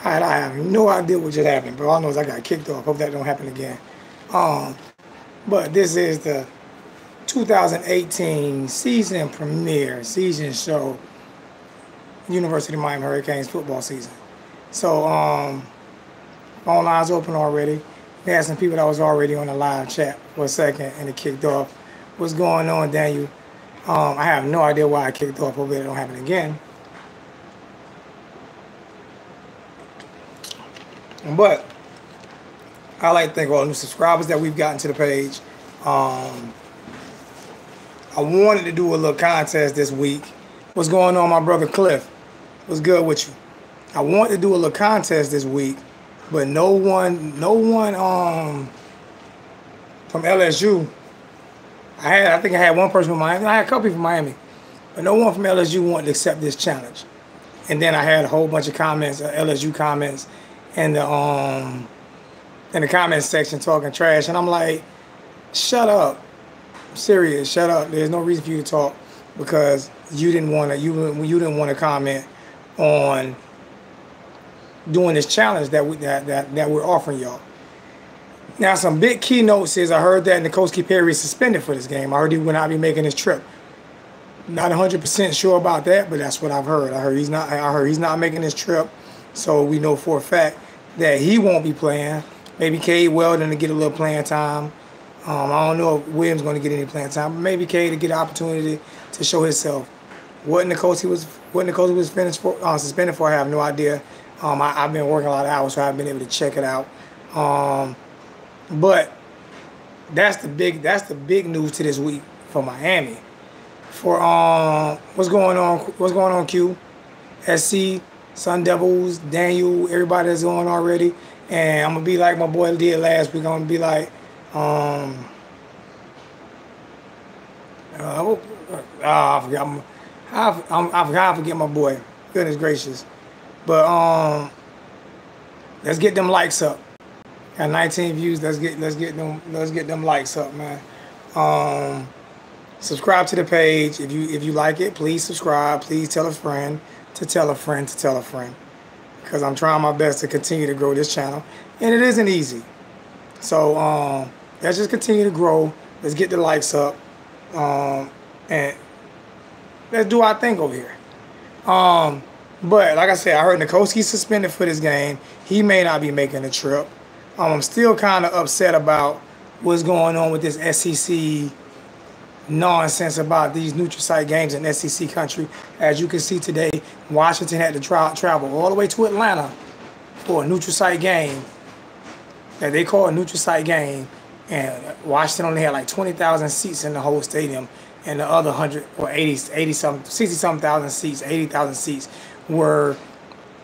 I have no idea what just happened, but all I know is I got kicked off. Hope that don't happen again. Um, but this is the 2018 season premiere, season show, University of Miami Hurricanes football season. So, phone lines open already. We had some people that was already on the live chat for a second and it kicked off. What's going on, Daniel? I have no idea why I kicked off. Hopefully it don't happen again. But I like to thank all the new subscribers that we've gotten to the page. I wanted to do a little contest this week. What's going on, my brother Cliff? What's good with you? I wanted to do a little contest this week, but no one from LSU. I think I had one person from Miami. I had a couple people from Miami, but no one from LSU wanted to accept this challenge. And then I had a whole bunch of comments, LSU comments, in the comment section talking trash, and I'm like, shut up, I'm serious, shut up. There's no reason for you to talk because you didn't want to comment on doing this challenge that we're offering y'all. Now, some big keynotes is I heard that N'Kosi Perry is suspended for this game. I heard he will not be making his trip. Not 100% sure about that, but that's what I've heard. I heard he's not making his trip, so we know for a fact that he won't be playing. Maybe Cade Weldon to get a little playing time. I don't know if Williams going to get any playing time, but maybe Cade to get an opportunity to show himself. What N'Kosi was suspended for, I have no idea. I've been working a lot of hours, so I haven't been able to check it out. But that's the big news to this week for Miami. For what's going on, Q, SC, Sun Devils, Daniel, everybody that's on already, and I'm gonna be like my boy did last week. I'm gonna be like, I forget my boy. Goodness gracious, but let's get them likes up. Got 19 views. Let's get them likes up, man. Subscribe to the page if you like it. Please subscribe. Please tell a friend to tell a friend to tell a friend, because I'm trying my best to continue to grow this channel, and it isn't easy. So let's just continue to grow. Let's get the likes up, and let's do our thing over here. But like I said, I heard N'Kosi suspended for this game. He may not be making the trip. I'm still kind of upset about what's going on with this SEC nonsense about these neutral site games in SEC country. As you can see today, Washington had to travel all the way to Atlanta for a neutral site game that they call a neutral site game, and Washington only had like 20,000 seats in the whole stadium, and the other 100 or 60-something thousand seats, 80,000 seats were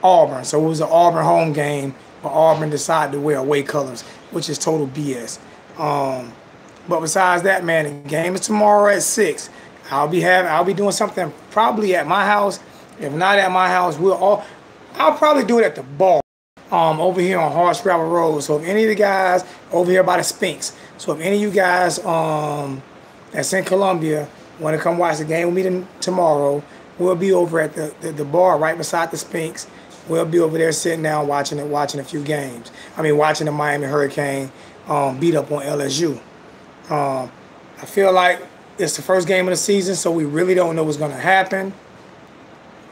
Auburn. So it was an Auburn home game, but Auburn decided to wear away colors, which is total BS. But besides that, man, the game is tomorrow at 6. I'll be doing something probably at my house. If not at my house, I'll probably do it at the bar over here on Hardscrabble Road. So if any of the guys over here by the Spinks, so if any of you guys that's in Columbia want to come watch the game with me tomorrow, we'll be over at the bar right beside the Spinks. We'll be over there sitting down watching a few games. Watching the Miami Hurricane beat up on LSU. I feel like it's the first game of the season, so we really don't know what's going to happen.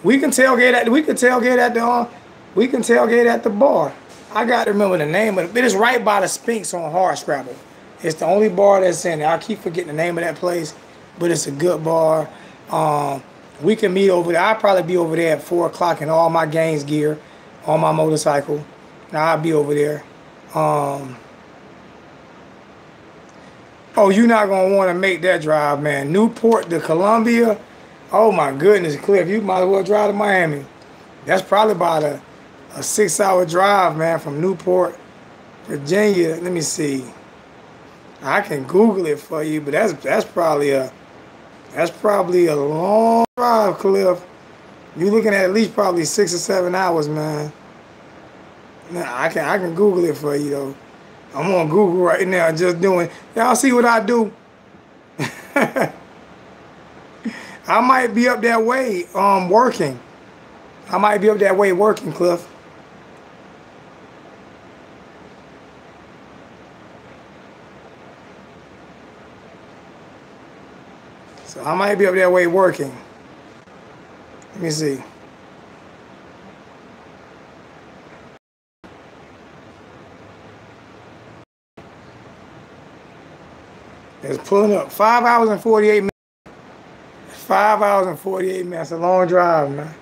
We can tailgate at the bar. I got to remember the name of it. It is right by the Spinks on Hardscrabble. It's the only bar that's in there. I keep forgetting the name of that place, but it's a good bar. We can meet over there. I'll probably be over there at 4 o'clock in all my games gear, on my motorcycle. I'll be over there. Oh, you're not going to want to make that drive, man. Newport to Columbia. Oh, my goodness, Cliff. You might as well drive to Miami. That's probably about a 6-hour drive, man, from Newport, Virginia. Let me see. I can Google it for you, but that's probably a long drive, Cliff. You're looking at least probably 6 or 7 hours, man. Nah, I can Google it for you, though. I'm on Google right now just doing. Y'all see what I do? I might be up that way working. I might be up that way working, Cliff. I might be up that way working. Let me see. It's pulling up 5 hours and 48 minutes. 5 hours and 48 minutes. That's a long drive, man.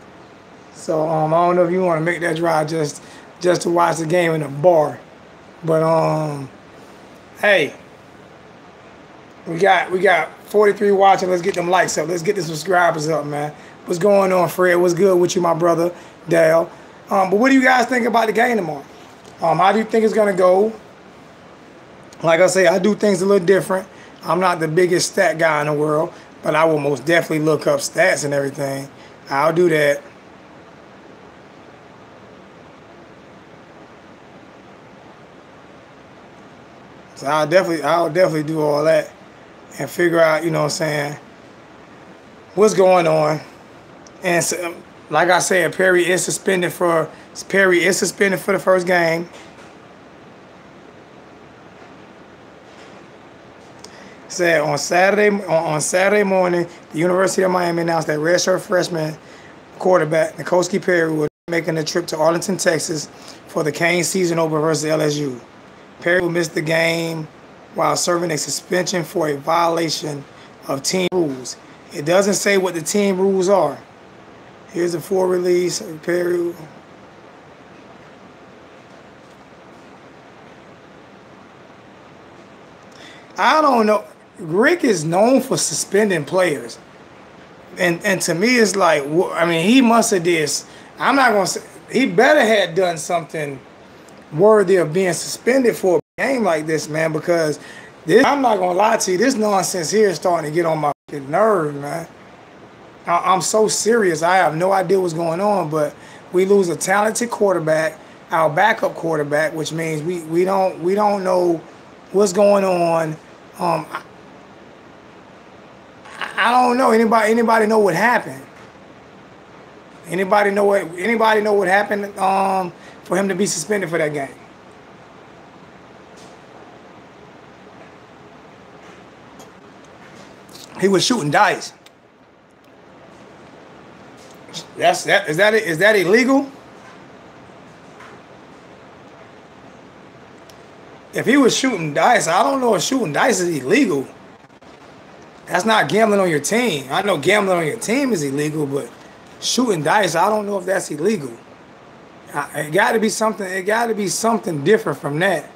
So I don't know if you want to make that drive just to watch the game in a bar. But hey, we got 43 watching. Let's get them likes up. Let's get the subscribers up, man. What's going on, Fred? What's good with you, my brother, Dale? But what do you guys think about the game tomorrow? How do you think it's gonna go? Like I say, I do things a little different. I'm not the biggest stat guy in the world, but I will most definitely look up stats and everything. I'll do that. So I'll definitely do all that and figure out, you know what I'm saying, what's going on. And so, like I said, Perry is suspended for the first game. Said on Saturday morning, the University of Miami announced that redshirt freshman quarterback N'Kosi Perry will be making a trip to Arlington, Texas for the Canes season opener versus LSU. Perry will miss the game while serving a suspension for a violation of team rules. It doesn't say what the team rules are. Here's the full release of Perry. I don't know. Rick is known for suspending players. And to me, it's like, I mean, he must have did. I'm not going to say, he better have done something worthy of being suspended for a game like this, man, because this, I'm not going to lie to you, this nonsense here is starting to get on my fucking nerve, man. I'm so serious. I have no idea what's going on, but we lose a talented quarterback, our backup quarterback, which means we don't know what's going on. I don't know. Anybody know what happened? Anybody know what happened for him to be suspended for that game? He was shooting dice. Is that illegal? If he was shooting dice, I don't know if shooting dice is illegal. That's not gambling on your team. I know gambling on your team is illegal, but shooting dice, I don't know if that's illegal. It got to be something. It got to be something different from that.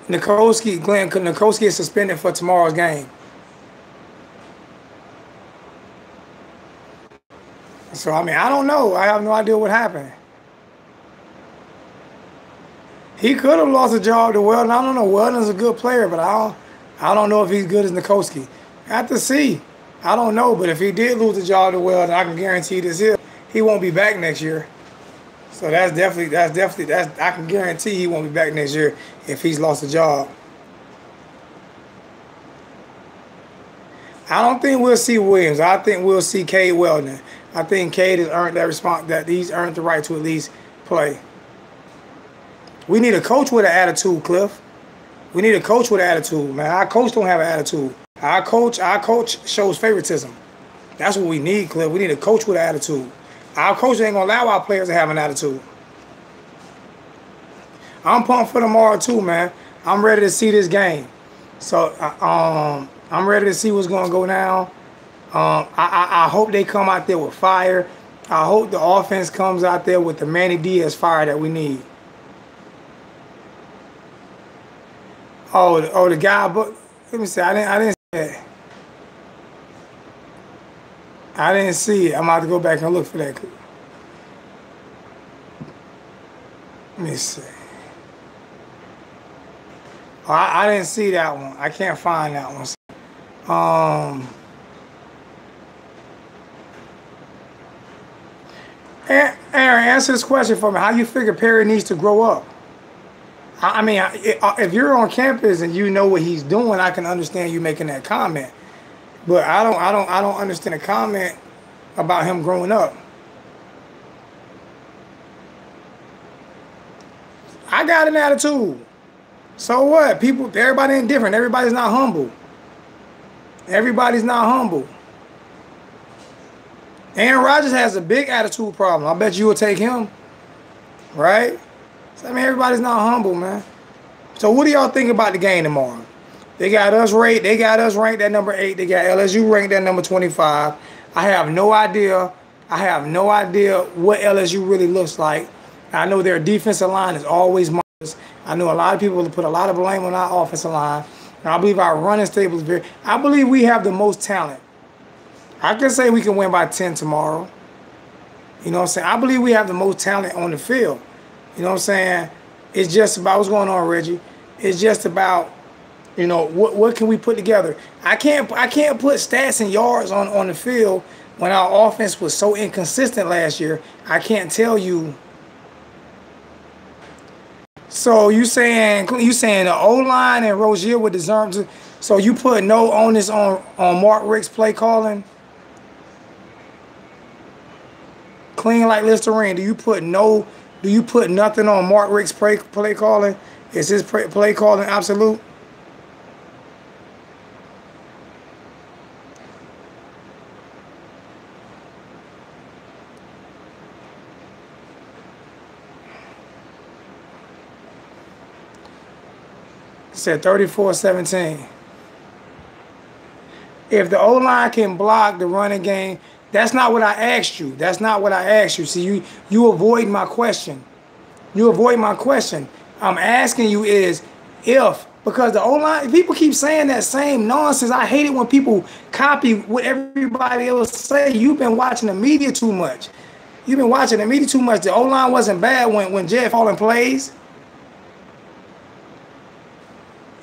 Glenn N'Kosi is suspended for tomorrow's game. So I mean, I don't know. I have no idea what happened. He could have lost a job to Weldon. I don't know. Weldon's a good player, but I don't know if he's good as N'Kosi. I have to see. I don't know, but if he did lose the job to Weldon, I can guarantee he won't be back next year. So that's definitely I can guarantee he won't be back next year if he's lost a job. I don't think we'll see Williams. I think we'll see Cade Weldon. I think Cade has earned that response, that he's earned the right to at least play. We need a coach with an attitude, Cliff. We need a coach with an attitude, man. Our coach don't have an attitude. Our coach shows favoritism. That's what we need, Cliff. We need a coach with an attitude. Our coach ain't gonna allow our players to have an attitude. I'm pumped for tomorrow too, man. I'm ready to see this game. So I'm ready to see what's gonna go down. I hope they come out there with fire. I hope the offense comes out there with the Manny Diaz fire that we need. Oh, the guy. But let me see. I didn't see that. I didn't see it. I'm about to go back and look for that. Let me see. Oh, I didn't see that one. I can't find that one. Aaron, answer this question for me. How you figure Perry needs to grow up? I mean, if you're on campus and you know what he's doing, I can understand you making that comment. But I don't understand the comment about him growing up. I got an attitude. So what? Everybody ain't different. Everybody's not humble. Everybody's not humble. Aaron Rodgers has a big attitude problem. I bet you will take him, right? So, I mean, everybody's not humble, man. So what do y'all think about the game tomorrow? They got us ranked. They got us ranked at number 8. They got LSU ranked at number 25. I have no idea. I have no idea what LSU really looks like. I know their defensive line is always marvelous. I know a lot of people put a lot of blame on our offensive line. And I believe our running stable is very. I believe we have the most talent. I can say we can win by 10 tomorrow. You know what I'm saying? I believe we have the most talent on the field. You know what I'm saying? It's just about what's going on, Reggie. It's just about, you know, what can we put together? I can't put stats and yards on the field when our offense was so inconsistent last year. I can't tell you. So you saying the O-line and Rozier would deserve to? So you put no onus on Mark Richt's play calling? Clean like Listerine. Do you put nothing on Mark Richt's play calling? Is his play calling absolute? It said 34-17. If the O-line can block the running game, that's not what I asked you. That's not what I asked you. See, you avoid my question. You avoid my question. I'm asking you is if, because the O-line, people keep saying that same nonsense. I hate it when people copy what everybody else say. You've been watching the media too much. You've been watching the media too much. The O-line wasn't bad when Jed Fallen plays.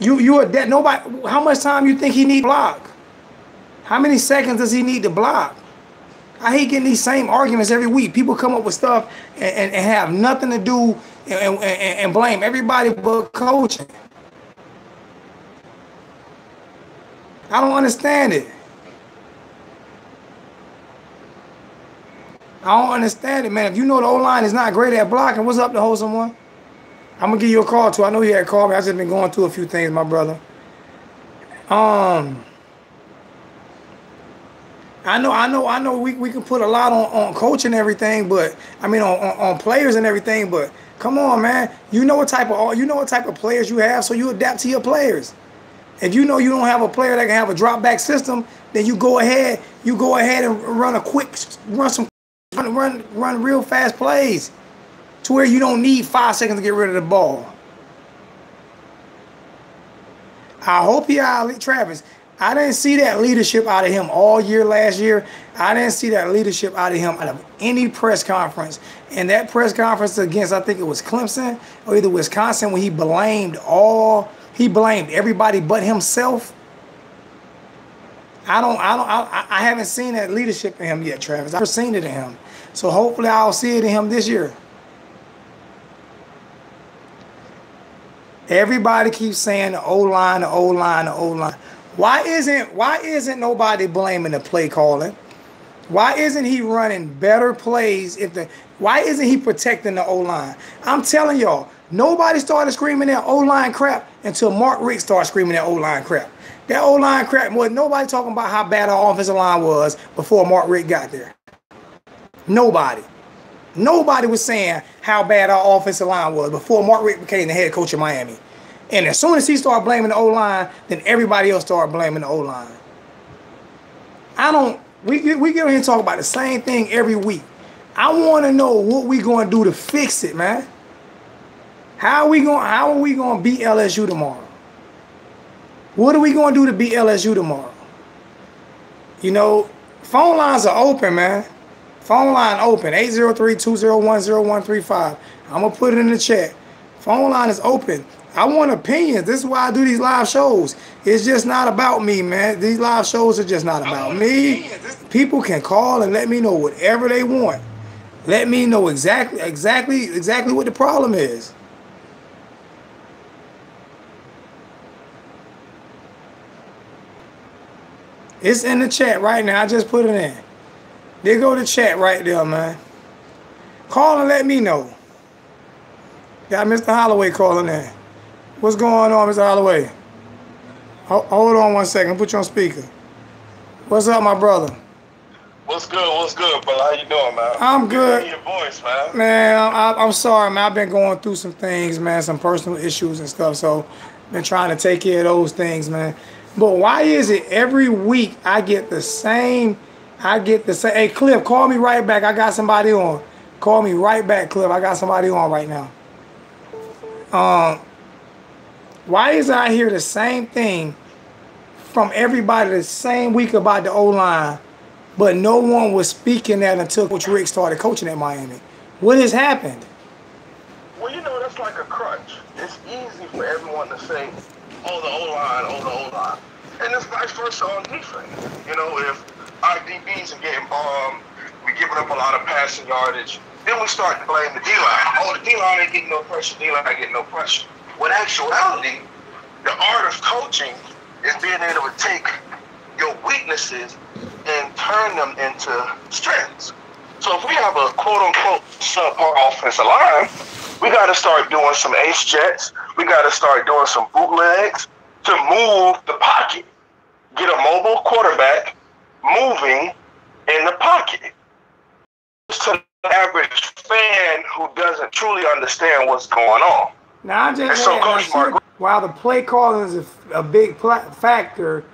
You are dead. Nobody. How much time you think he need to block? How many seconds does he need to block? I hate getting these same arguments every week. People come up with stuff and have nothing to do and blame everybody but coaching. I don't understand it. I don't understand it, man. If you know the O-line is not great at blocking, what's up to hold someone? I'm going to give you a call, too. I know you had called me. I've just been going through a few things, my brother. I know we can put a lot on coach and everything, but I mean on players and everything, but come on, man. You know what type of players you have, so you adapt to your players. If you know you don't have a player that can have a drop back system, then you go ahead and run real fast plays to where you don't need 5 seconds to get rid of the ball. I hope Travis. I didn't see that leadership out of him all year last year. I didn't see that leadership out of him out of any press conference. And that press conference against, I think it was Clemson or either Wisconsin, when he blamed everybody but himself. I haven't seen that leadership in him yet, Travis. I've never seen it in him. So hopefully I'll see it in him this year. Everybody keeps saying the O-line, the O-line, the O-line. Why isn't nobody blaming the play calling? Why isn't he running better plays? Why isn't he protecting the O-line? I'm telling y'all, nobody started screaming that O-line crap until Mark Richt started screaming that O-line crap. That O-line crap was nobody talking about how bad our offensive line was before Mark Richt got there. Nobody. Nobody was saying how bad our offensive line was before Mark Richt became the head coach of Miami. And as soon as he started blaming the O-line, then everybody else started blaming the O-line. We get in here and talk about the same thing every week. I want to know what we going to do to fix it, man. How are we going to beat LSU tomorrow? What are we going to do to beat LSU tomorrow? You know, phone lines are open, man. Phone line open, 803-201-0135. I'm going to put it in the chat. Phone line is open. I want opinions. This is why I do these live shows. It's just not about me, man. These live shows are just not about me. People can call and let me know whatever they want. Let me know exactly what the problem is. It's in the chat right now. I just put it in. There go the chat right there, man. Call and let me know. Got Mr. Holloway calling in. What's going on, Mr. Holloway? Hold on 1 second. Put you on speaker. What's up, my brother? What's good? What's good, brother? How you doing, man? I'm good. Your voice, man. Man, I'm sorry, man. I've been going through some things, man, some personal issues and stuff. So, been trying to take care of those things, man. But why is it every week I get the same? Hey, Cliff, call me right back. I got somebody on. Call me right back, Cliff. I got somebody on right now. Why is I hear the same thing from everybody the same week about the O-line, but no one was speaking that until Coach Richt started coaching at Miami? What has happened? Well, that's like a crutch. It's easy for everyone to say, oh, the O-line, oh, the O-line. And it's vice versa on defense. If our DBs are getting bombed, we're giving up a lot of passing yardage, then we start to blame the D-line. Oh, the D-line ain't getting no pressure, D-line ain't getting no pressure. When actuality, the art of coaching is being able to take your weaknesses and turn them into strengths. So if we have a quote-unquote subpar offensive line, we got to start doing some ace jets. We got to start doing some bootlegs to move the pocket. Get a mobile quarterback moving in the pocket. To the average fan who doesn't truly understand what's going on. Now, I just while the play calling is a big factor,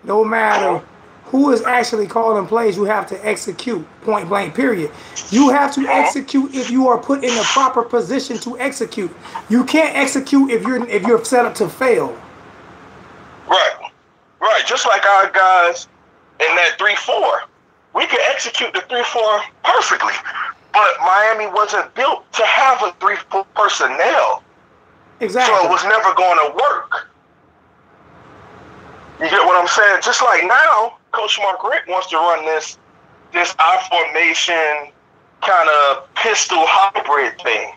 no matter who is actually calling plays, you have to execute, point blank, period. You have to execute if you are put in the proper position to execute. You can't execute if you're set up to fail. Right. Just like our guys in that 3-4. We could execute the 3-4 perfectly, but Miami wasn't built to have a 3-4 personnel. Exactly. So it was never going to work. You get what I'm saying? Just like now, Coach Mark Richt wants to run this I formation kind of pistol hybrid thing.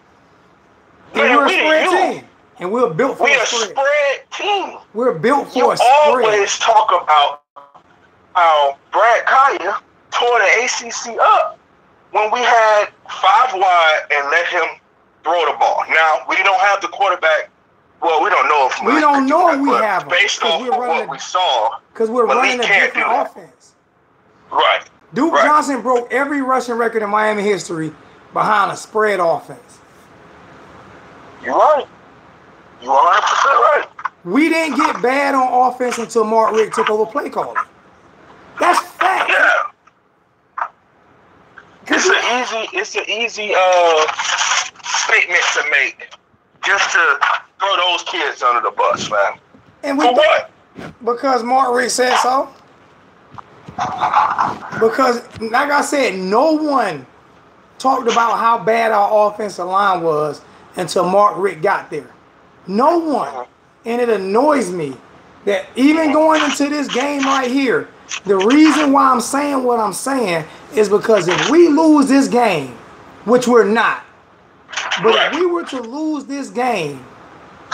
And we're a spread team. And we're built for a spread team. We're built for a spread. You always talk about how Brad Kaaya tore the ACC up when we had 5 wide and let him throw the ball. Now, we don't have the quarterback. Well, we don't know if we don't know if we have him. Based on what we saw. Because we're running a different offense. Right. Duke Johnson broke every rushing record in Miami history behind a spread offense. You're right. You're 100% right. We didn't get bad on offense until Mark Richt took over play calling. That's fact. Yeah. It's an easy statement to make, just to throw those kids under the bus, man. And for what? Because Mark Richt said so. Because, like I said, no one talked about how bad our offensive line was until Mark Richt got there. No one. And it annoys me that even going into this game right here, the reason why I'm saying what I'm saying is because if we lose this game, which we're not, but if we were to lose this game,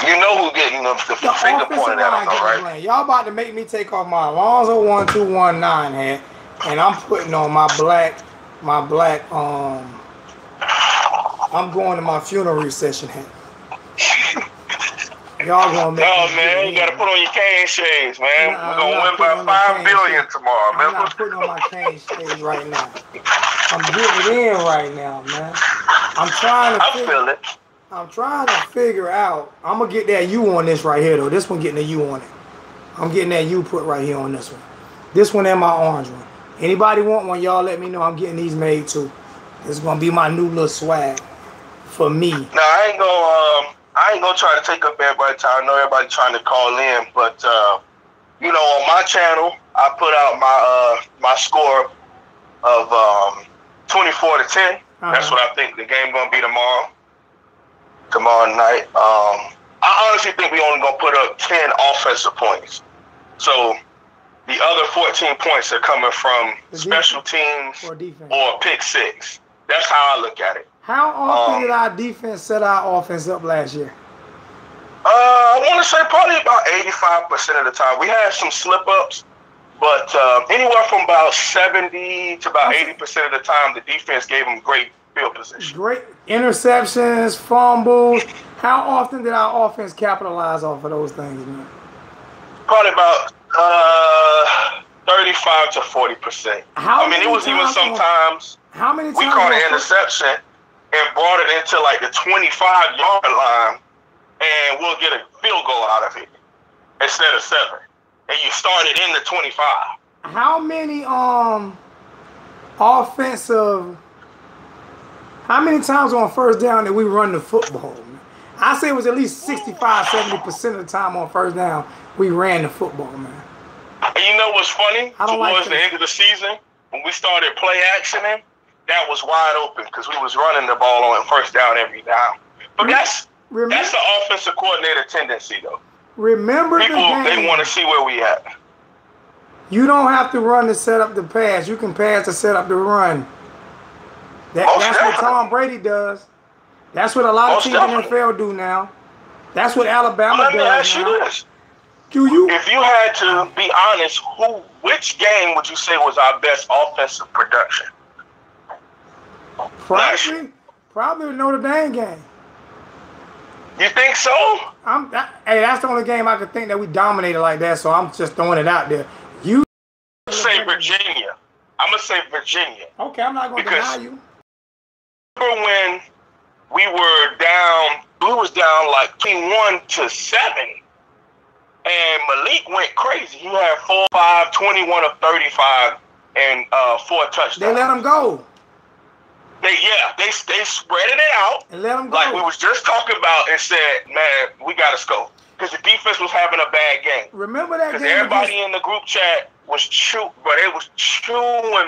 you know who's getting the finger pointed at us, right? Y'all about to make me take off my Alonzo 1219 hat, and I'm putting on my black, I'm going to my funeral recession hat. Y'all gonna make man, you gotta put on your cane shades, man. We're gonna win by $5 billion tomorrow, man. I'm not putting on my cane shades right now. I'm getting it in right now, man. I'm trying to figure out. I'm gonna get that U on this right here, though. This one getting a U on it. I'm getting that U put right here on this one. This one and my orange one. Anybody want one, y'all let me know. I'm getting these made too. This is gonna be my new little swag for me. No, I ain't gonna try to take up everybody's time. I know everybody trying to call in, but on my channel, I put out my score of 24-10. That's what I think the game gonna be tomorrow night. I honestly think we only gonna put up 10 offensive points. So the other 14 points are coming from special teams or pick six. That's how I look at it. How often did our defense set our offense up last year? I want to say probably about 85% of the time. We had some slip-ups, but anywhere from about 70 to about 80% of the time, the defense gave them great field position. Great interceptions, fumbles. How often did our offense capitalize off of those things, man? Probably about 35 to 40%. I mean, it was even sometimes how many times we caught an interception and brought it into like the 25-yard line, and we'll get a field goal out of it instead of 7. And you started in the 25. How many offensive? How many times on first down did we run the football? I say it was at least 65-70% of the time on first down we ran the football, man. And you know what's funny? Towards the end of the season, when we started play actioning, that was wide open because we was running the ball on first down every down. But that's the offensive coordinator tendency, though. Remember people, they want to see where we at. You don't have to run to set up the pass. You can pass to set up the run. That's what Tom Brady does. That's what a lot of teams in the NFL do now. That's what Alabama does now. Let me ask you this. If you had to be honest, which game would you say was our best offensive production? Probably the Notre Dame game. You think so? Hey, that's the only game I could think that we dominated like that, so I'm just throwing it out there. You say Virginia. I'm going to say Virginia. Okay, I'm not going to deny you. Remember when we was down like 21-7, and Malik went crazy. He had 4-5, 21 of 35, and 4 touchdowns. They let him go. They spreaded it out. And let him go. Like we was just talking about and said, man, we got to score. Because the defense was having a bad game. Remember that game? Because everybody in the group chat was chewing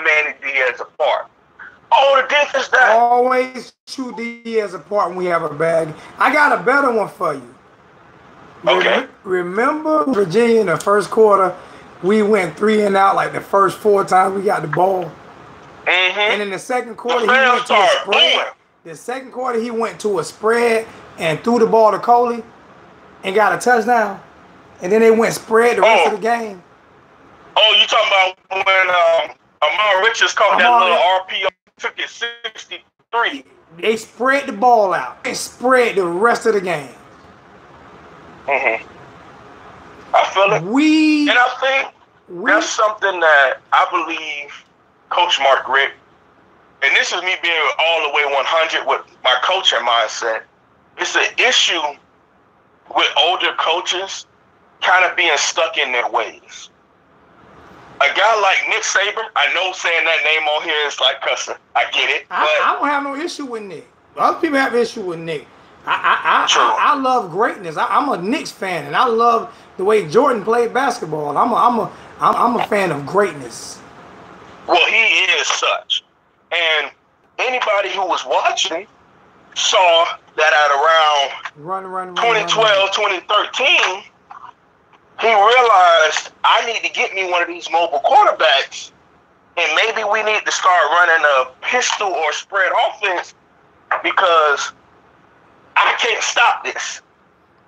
Manny Diaz apart. Oh, the defense that. Always chew Diaz apart when we have a bad game. I got a better one for you. Okay. Remember Virginia in the first quarter, we went 3 and out like the first 4 times we got the ball. Mm-hmm. And in the second quarter, he went to a spread. The second quarter, he went to a spread and threw the ball to Coley and got a touchdown. And then they went spread the rest of the game. Oh, you talking about when Amari Richards caught that little RPO, took it 63. They spread the ball out. They spread the rest of the game. Mm-hmm. I feel it. And I think that's something that I believe Coach Mark Richt, and this is me being all the way 100 with my coaching mindset, it's an issue with older coaches kind of being stuck in their ways. A guy like Nick Saban, I know saying that name on here is like cussing. I get it. I don't have no issue with Nick. Other people have issue with Nick. I love greatness. I'm a Knicks fan, and I love the way Jordan played basketball. I'm a fan of greatness. Well, he is such. And anybody who was watching saw that at around 2012, 2013, he realized I need to get me one of these mobile quarterbacks, and maybe we need to start running a pistol or spread offense because I can't stop this.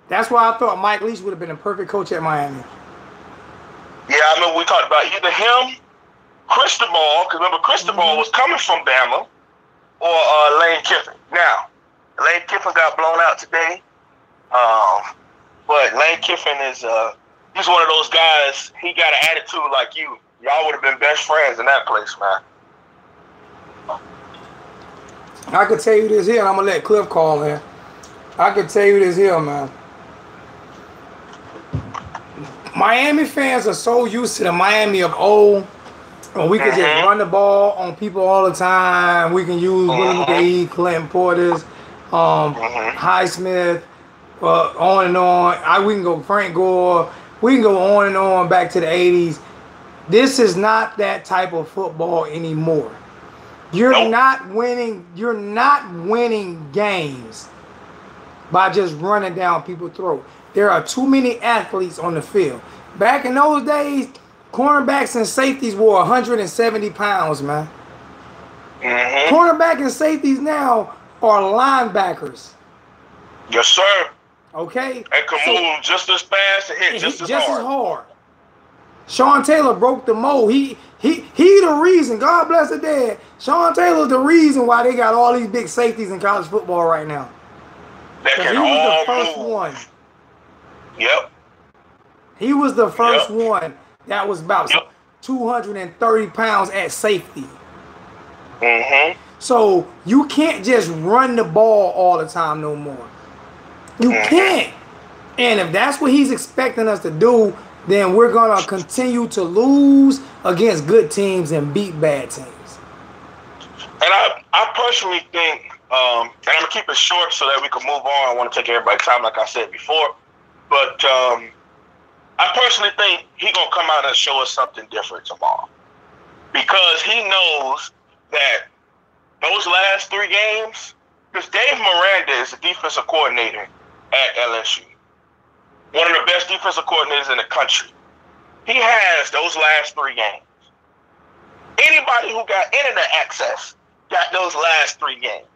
That's why I thought Mike Leach would have been a perfect coach at Miami. Yeah, I remember we talked about either him, Cristobal, because remember Cristobal was coming from Bama, or Lane Kiffin. Now, Lane Kiffin got blown out today, but Lane Kiffin is he's one of those guys. He got an attitude like you. Y'all would have been best friends in that place, man. I could tell you this here, and I'm gonna let Cliff call in. I could tell you this here, man. Miami fans are so used to the Miami of old. When we could just run the ball on people all the time. We can use Willie McGahee, Clinton Portis, Highsmith, on and on. We can go Frank Gore. We can go on and on back to the 80s. This is not that type of football anymore. You're not winning. You're not winning games by just running down people's throat. There are too many athletes on the field. Back in those days, cornerbacks and safeties were 170 pounds, man. Cornerback and safeties now are linebackers. Yes, sir. Okay? And can move just as fast and hit just as hard. Sean Taylor broke the mold. He the reason. God bless the dead. Sean Taylor's the reason why they got all these big safeties in college football right now. He was the first one. Yep. He was the first one that was about. 230 pounds at safety. Mm-hmm. So you can't just run the ball all the time no more. You can't. And if that's what he's expecting us to do, then we're going to continue to lose against good teams and beat bad teams. And I personally think, and I'm going to keep it short so that we can move on. I want to take everybody's time, like I said before. But I personally think he's going to come out and show us something different tomorrow. Because he knows that those last 3 games, because Dave Miranda is the defensive coordinator at LSU. One of the best defensive coordinators in the country. He has those last 3 games. Anybody who got internet access got those last 3 games.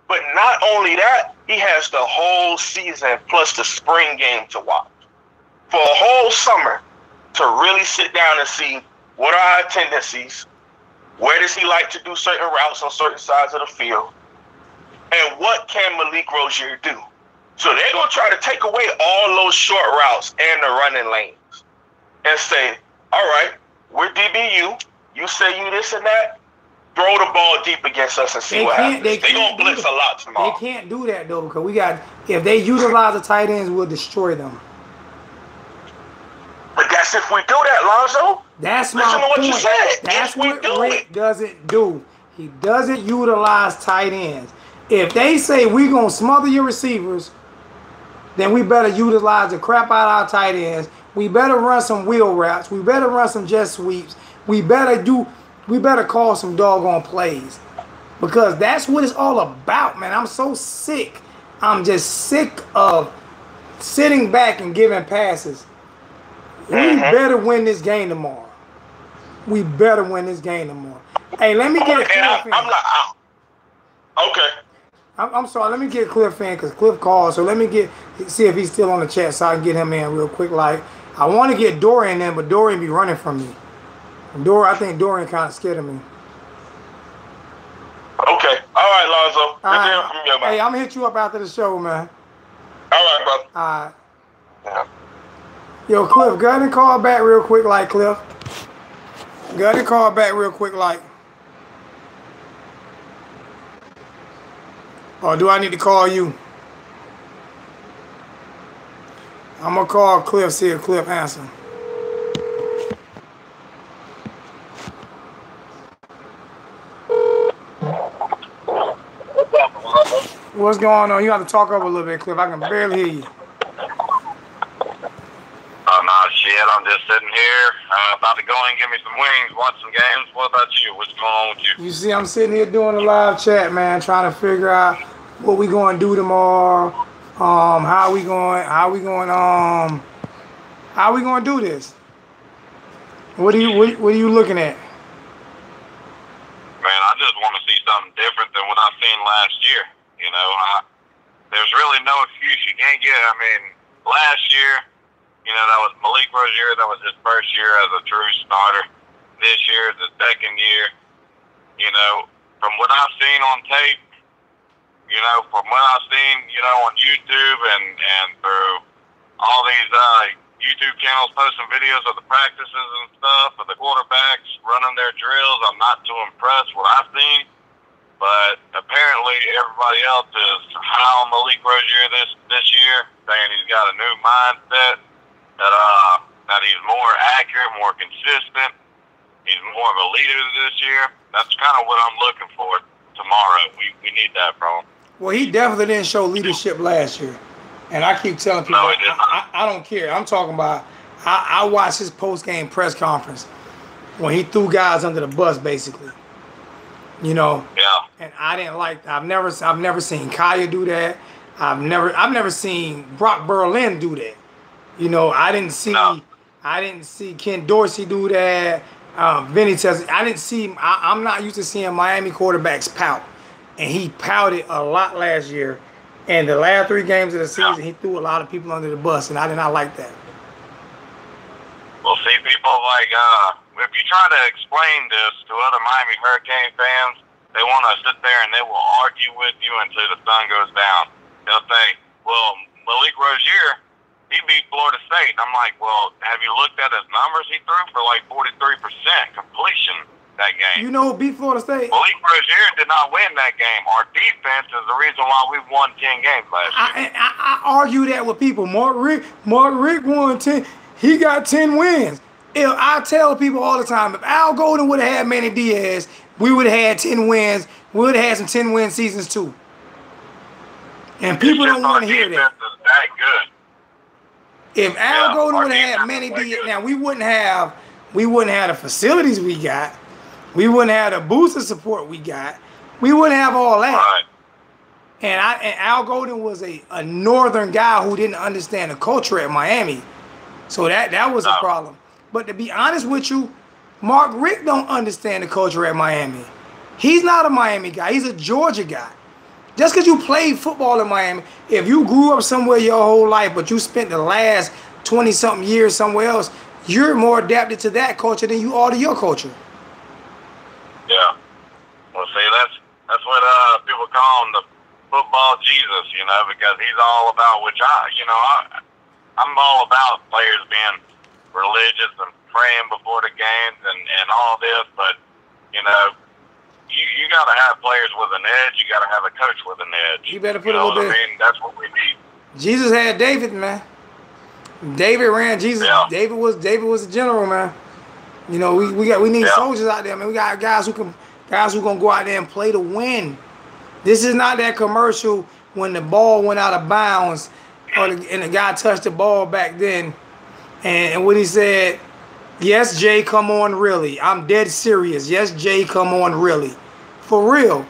But not only that, he has the whole season plus the spring game to watch. For a whole summer to really sit down and see what are our tendencies, where does he like to do certain routes on certain sides of the field, and what can Malik Rozier do? So they're going to try to take away all those short routes and the running lanes and say, all right, we're DBU. You say you this and that. Throw the ball deep against us and see what happens. They're going to blitz a lot tomorrow. They can't do that, though, because if they utilize the tight ends, we'll destroy them. But that's if we do that, Lonzo. That's my point. What you said. That's what Rick doesn't do. He doesn't utilize tight ends. If they say we're going to smother your receivers, then we better utilize the crap out of our tight ends. We better run some wheel routes. We better run some jet sweeps. We better call some doggone plays. Because that's what it's all about, man. I'm so sick. I'm just sick of sitting back and giving passes. We better win this game tomorrow. We better win this game tomorrow. Hey, let me get a Cliff in. Okay. I'm sorry. Let me get Cliff in because Cliff called. So let me see if he's still on the chat so I can get him in real quick. Like, I want to get Dorian in, but Dorian be running from me. I think Dorian kind of scared of me. Okay. All right, Lonzo. All right. Hey, I'm going to hit you up after the show, man. All right, brother. All right. Yeah. Yo, Cliff, go ahead and call back real quick, like, Cliff. Go ahead and call back real quick, like. Or do I need to call you? I'm going to call Cliff, see if Cliff answers. What's going on? You have to talk up a little bit, Cliff. I can barely hear you. Nah, shit. I'm just sitting here about to go and get me some wings, watch some games. What about you? What's going on with you? You see, I'm sitting here doing a live chat, man, trying to figure out what we going to do tomorrow. How we going to do this? What are you looking at? Man, I just want to see something different than what I've seen last year. You know, there's really no excuse. You can't get. I mean, last year, you know, that was Malik Rozier. That was his first year as a true starter. This year is his second year. You know, from what I've seen on tape, you know, from what I've seen, you know, on YouTube and through all these YouTube channels posting videos of the practices and stuff, of the quarterbacks running their drills, I'm not too impressed with what I've seen. But apparently everybody else is high on Malik Rozier this year, saying he's got a new mindset, that he's more accurate, more consistent. He's more of a leader this year. That's kind of what I'm looking for tomorrow. We need that from him. Well, he definitely didn't show leadership last year. And I keep telling people, no, I don't care. I'm talking about, I watched his post-game press conference when he threw guys under the bus, basically. You know, yeah. And I didn't like. I've never seen Kaya do that. I've never seen Brock Berlin do that. You know, I didn't see Ken Dorsey do that. Vinny tells I didn't see. I'm not used to seeing Miami quarterbacks pout, and he pouted a lot last year. And the last 3 games of the season, he threw a lot of people under the bus, and I did not like that. Well, see, people like if you try to explain this to other Miami Hurricane fans, they want to sit there and they will argue with you until the sun goes down. They'll say, well, Malik Rozier, he beat Florida State. And I'm like, well, have you looked at his numbers? He threw for like 43% completion that game. You know who beat Florida State? Malik Rozier did not win that game. Our defense is the reason why we won 10 games last year. I argue that with people. Mark Richt won 10. He got 10 wins. I tell people all the time, if Al Golden would have had Manny Diaz, we would have had 10 wins. We would have had some 10-win seasons too. And people don't want to hear that. Is that good. If Al Golden would have had Manny Diaz, now we wouldn't have the facilities we got. We wouldn't have the booster support we got. We wouldn't have all that. Right. And Al Golden was a northern guy who didn't understand the culture at Miami. So that was a problem. But to be honest with you, Mark Richt don't understand the culture at Miami. He's not a Miami guy. He's a Georgia guy. Just because you played football in Miami, if you grew up somewhere your whole life, but you spent the last 20-something years somewhere else, you're more adapted to that culture than you are to your culture. Yeah. Well, see, that's what people call him, the football Jesus, you know, because he's all about, which I'm all about players being religious and praying before the games and all this, but, you know, you got to have players with an edge. You got to have a coach with an edge. You better put a little bit. I mean, that's what we need. Jesus had David, man. David ran Jesus. Yeah. David was a general, man. You know, we need soldiers out there, man. We got guys who gonna go out there and play to win. This is not that commercial when the ball went out of bounds and the guy touched the ball back then, and what he said, yes, Jay, come on, really. I'm dead serious. Yes, Jay, come on, really. For real.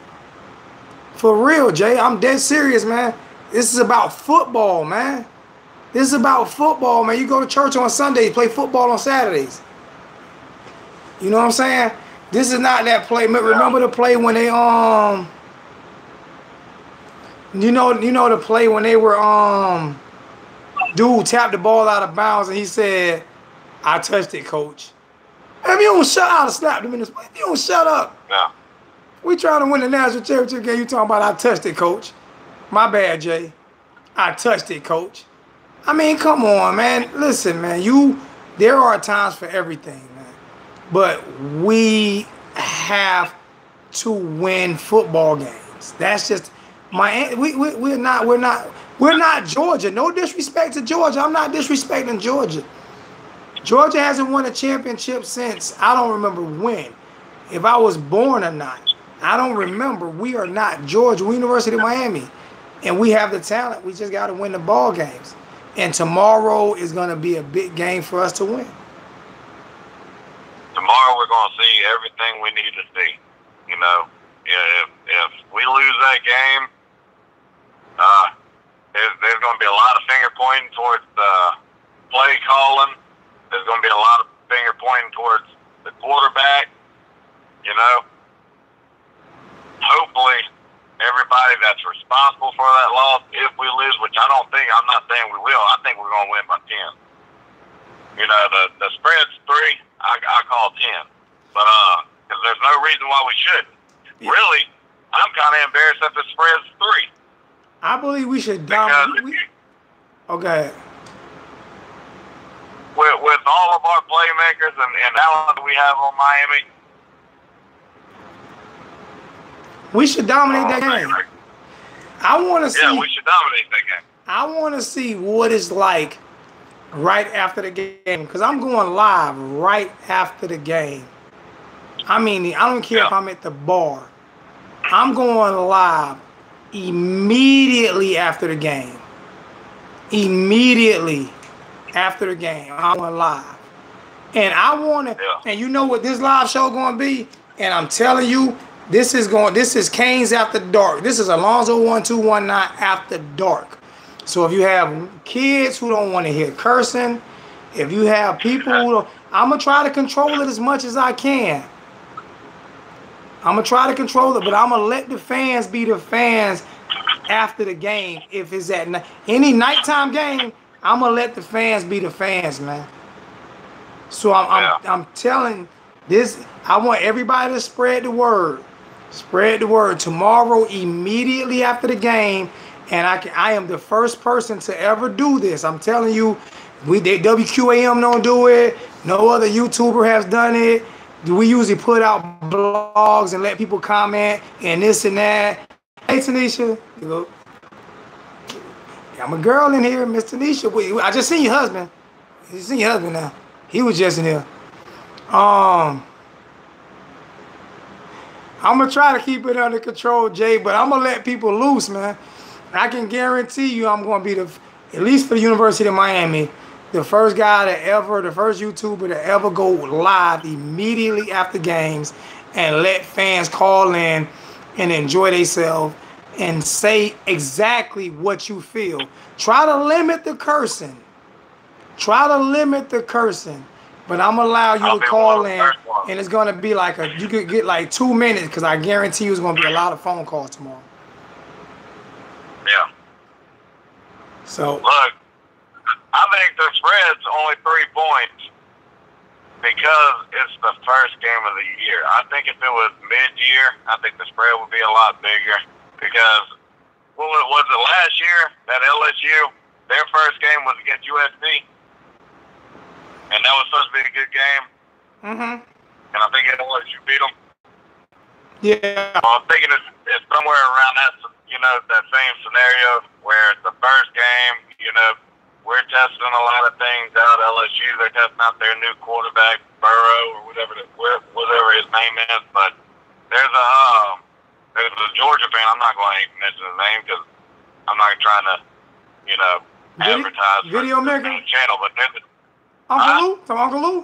For real, Jay. I'm dead serious, man. This is about football, man. This is about football, man. You go to church on Sundays, play football on Saturdays. You know what I'm saying? This is not that play. Remember the play when they you know the play when they were dude tapped the ball out of bounds and he said, I touched it, coach. If you don't shut up, I slapped him in his. If you don't shut up. Yeah. We trying to win the national championship game. You talking about I touched it, coach. My bad, Jay. I touched it, coach. I mean, come on, man. Listen, man. There are times for everything, man. But we have to win football games. That's just we're not Georgia. No disrespect to Georgia. I'm not disrespecting Georgia. Georgia hasn't won a championship since I don't remember when. If I was born or not. I don't remember. We are not Georgia. We're University of Miami. And we have the talent. We just got to win the ball games. And tomorrow is going to be a big game for us to win. Tomorrow we're going to see everything we need to see. You know, if we lose that game, there's going to be a lot of finger pointing towards the play calling. There's going to be a lot of finger pointing towards the quarterback. You know, hopefully everybody that's responsible for that loss, if we lose, which I'm not saying we will. I think we're going to win by 10. You know, the spread's 3. I call 10. But because there's no reason why we shouldn't. Yeah. Really, I'm kind of embarrassed that the spread's 3. I believe we should dominate. Okay. With all of our playmakers and talent that we have on Miami, we should dominate that game. I want to see. Yeah, we should dominate that game. I want to see what it's like right after the game because I'm going live right after the game. I mean, I don't care if I'm at the bar. I'm going live immediately after the game. Immediately after the game, I'm going live. And I want to, and you know what this live show going to be? And I'm telling you, this is Canes After Dark. This is Alonzo 1219 After Dark. So if you have kids who don't want to hear cursing, if you have people who don't, I'm going to try to control it as much as I can. I'm going to try to control it, but I'm going to let the fans be the fans after the game. If it's at any nighttime game, I'm going to let the fans be the fans, man. So I'm telling this, I want everybody to spread the word. Spread the word. Tomorrow, immediately after the game, And I am the first person to ever do this. I'm telling you, WQAM don't do it. No other YouTuber has done it. We usually put out blogs and let people comment and this and that. Hey, Tanisha, you go. I'm a girl in here, Miss Tanisha. I just seen your husband. You seen your husband now. He was just in here. I'm gonna try to keep it under control, Jay, but I'm gonna let people loose, man. I can guarantee you I'm gonna be at least for the University of Miami, the first YouTuber to ever go live immediately after games and let fans call in and enjoy themselves and say exactly what you feel. Try to limit the cursing. But I'm gonna allow you to call in, and it's gonna be like you could get like 2 minutes, because I guarantee you it's gonna be a lot of phone calls tomorrow. Yeah. So look, I think the spread's only 3 points because it's the first game of the year. I think if it was mid-year, I think the spread would be a lot bigger because, well, was it last year that LSU, their first game was against USC? And that was supposed to be a good game. Mm-hmm. And I think LSU beat them. Yeah. Well, I'm thinking it's somewhere around that, that same scenario where it's the first game, we're testing a lot of things out. LSU, they're testing out their new quarterback, Burrow, or whatever his name is. But there's a Georgia fan. I'm not going to mention his name because I'm not trying to, advertise Video maker channel. But there's Uncle Lou?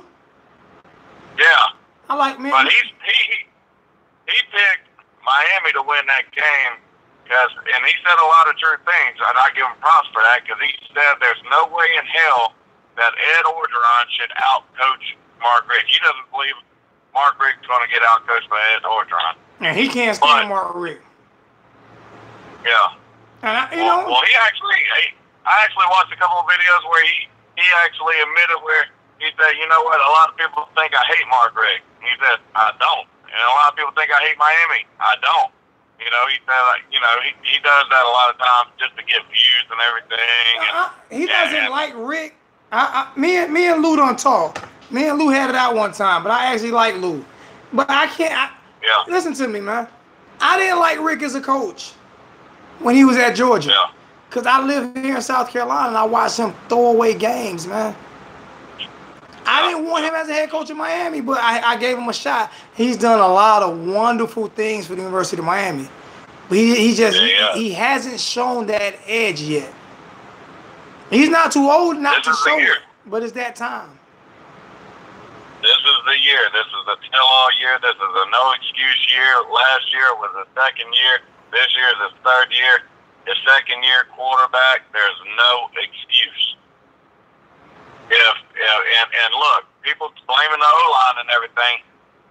Yeah. I like me. But he picked Miami to win that game. And he said a lot of true things, and I give him props for that, because he said there's no way in hell that Ed Orgeron should outcoach Mark Richt. He doesn't believe Mark Richt's going to get outcoached by Ed Orgeron. And he can't stand Mark Richt. Yeah. And I actually watched a couple of videos where he actually admitted where he said, you know what, a lot of people think I hate Mark Richt. He said, I don't. And a lot of people think I hate Miami. I don't. He said, he does that a lot of times just to get views and everything. He doesn't like Rick. Me and Lou don't talk. Me and Lou had it out one time, but I actually like Lou. But I can't. Listen to me, man. I didn't like Rick as a coach when he was at Georgia. Yeah. Because I live here in South Carolina and I watched him throw away games, man. I didn't want him as a head coach in Miami, but I gave him a shot. He's done a lot of wonderful things for the University of Miami. But he hasn't shown that edge yet. He's not too old not to show it, but it's that time. This is the year. This is a tell-all year. This is a no-excuse year. Last year was the second year. This year is his third year. His second-year quarterback, there's no excuse. And look, people blaming the O-line and everything.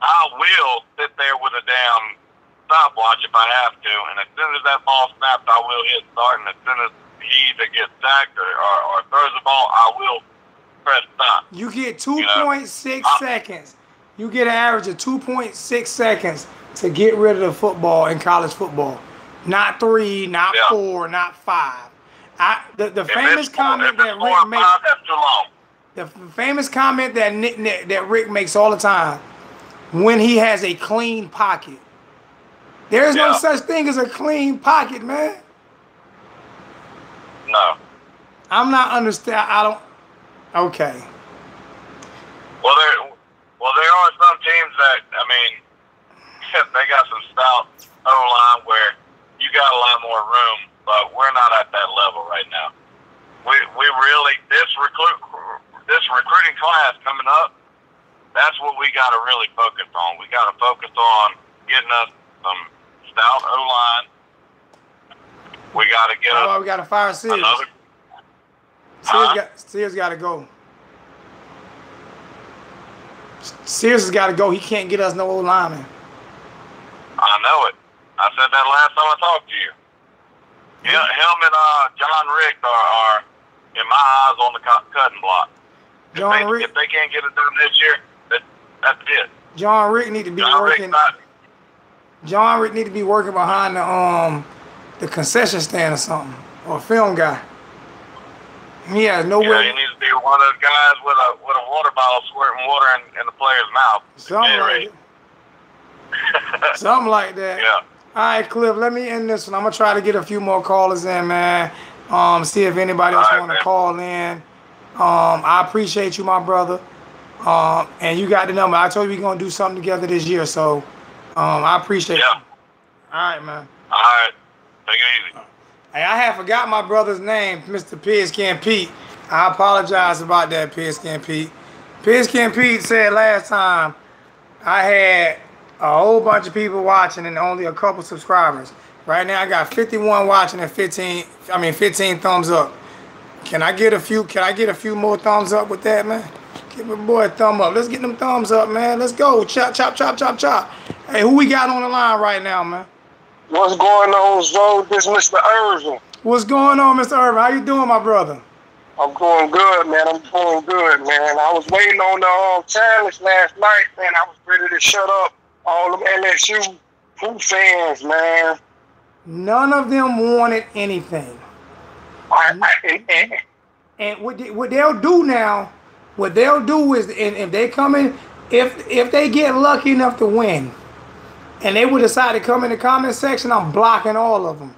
I will sit there with a damn stopwatch if I have to, and as soon as that ball snaps, I will hit start, and as soon as he either gets sacked or throws the ball, I will press stop. You get 2.6 seconds. You get an average of 2.6 seconds to get rid of the football in college football. Not 3, not 4, not 5. The famous comment that Rick makes. That's too long. The famous comment that Rick makes all the time, when he has a clean pocket. There is no such thing as a clean pocket, man. No. I'm not understand. I don't. Okay. Well, there are some teams that, they got some stout O-line where you got a lot more room, but we're not at that level right now. We really, this recruiting class coming up, that's what we got to really focus on. We got to focus on getting us some stout O-line. We got to get us. We got to fire Sears. Sears got to go. Sears has got to go. He can't get us no O-lineman. I know it. I said that last time I talked to you. Him and John Rick are, in my eyes, on the cutting block. If they can't get it done this year, that's it. John Rick need to be working. John Rick need to be working behind the concession stand or something, or a film guy. He has nowhere. Yeah, he needs to be one of those guys with a water bottle squirting water in the player's mouth. Something like that. Something like that. Yeah. All right, Cliff, let me end this one. I'm going to try to get a few more callers in, man. See if anybody else want to call in. I appreciate you, my brother. And you got the number. I told you we're going to do something together this year, so I appreciate you. All right, man. All right. Take it easy. Hey, I had forgot my brother's name, Mr. Pigskin Pete. I apologize about that, Pigskin Pete. Pigskin Pete said last time I had a whole bunch of people watching and only a couple subscribers. Right now I got 51 watching and 15 thumbs up. Can I get a few more thumbs up with that, man? Give my boy a thumb up. Let's get them thumbs up, man. Let's go. Chop, chop, chop, chop, chop. Hey, who we got on the line right now, man? What's going on, Zoe? This is Mr. Irvin. What's going on, Mr. Irvin? How you doing, my brother? I'm doing good, man. I'm doing good, man. I was waiting on the challenge last night, man. I was ready to shut up all them LSU fans, man. None of them wanted anything. And what they'll do now, what they'll do is, and if they come in, if they get lucky enough to win, and they would decide to come in the comment section, I'm blocking all of them.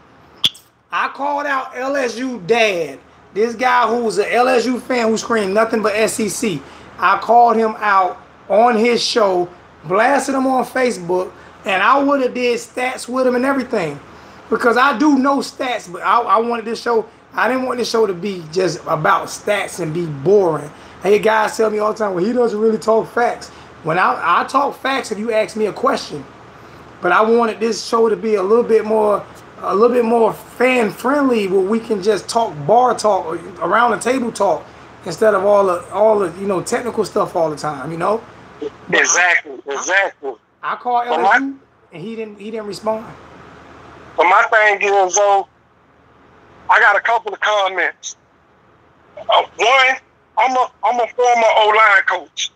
I called out LSU dad, this guy who was an LSU fan who screamed nothing but SEC. I called him out on his show, blasted him on Facebook, and I would have did stats with him and everything. Because I do know stats, but I wanted this show, I didn't want this show to be just about stats and be boring. Hey, guys tell me all the time, well, he doesn't really talk facts. When I talk facts if you ask me a question. But I wanted this show to be a little bit more fan friendly, where we can just talk bar talk, around the table talk, instead of all the technical stuff all the time, you know. Exactly. I called LSU and he didn't respond. But my thing is, though, I got a couple of comments. One, I'm a former O-line coach.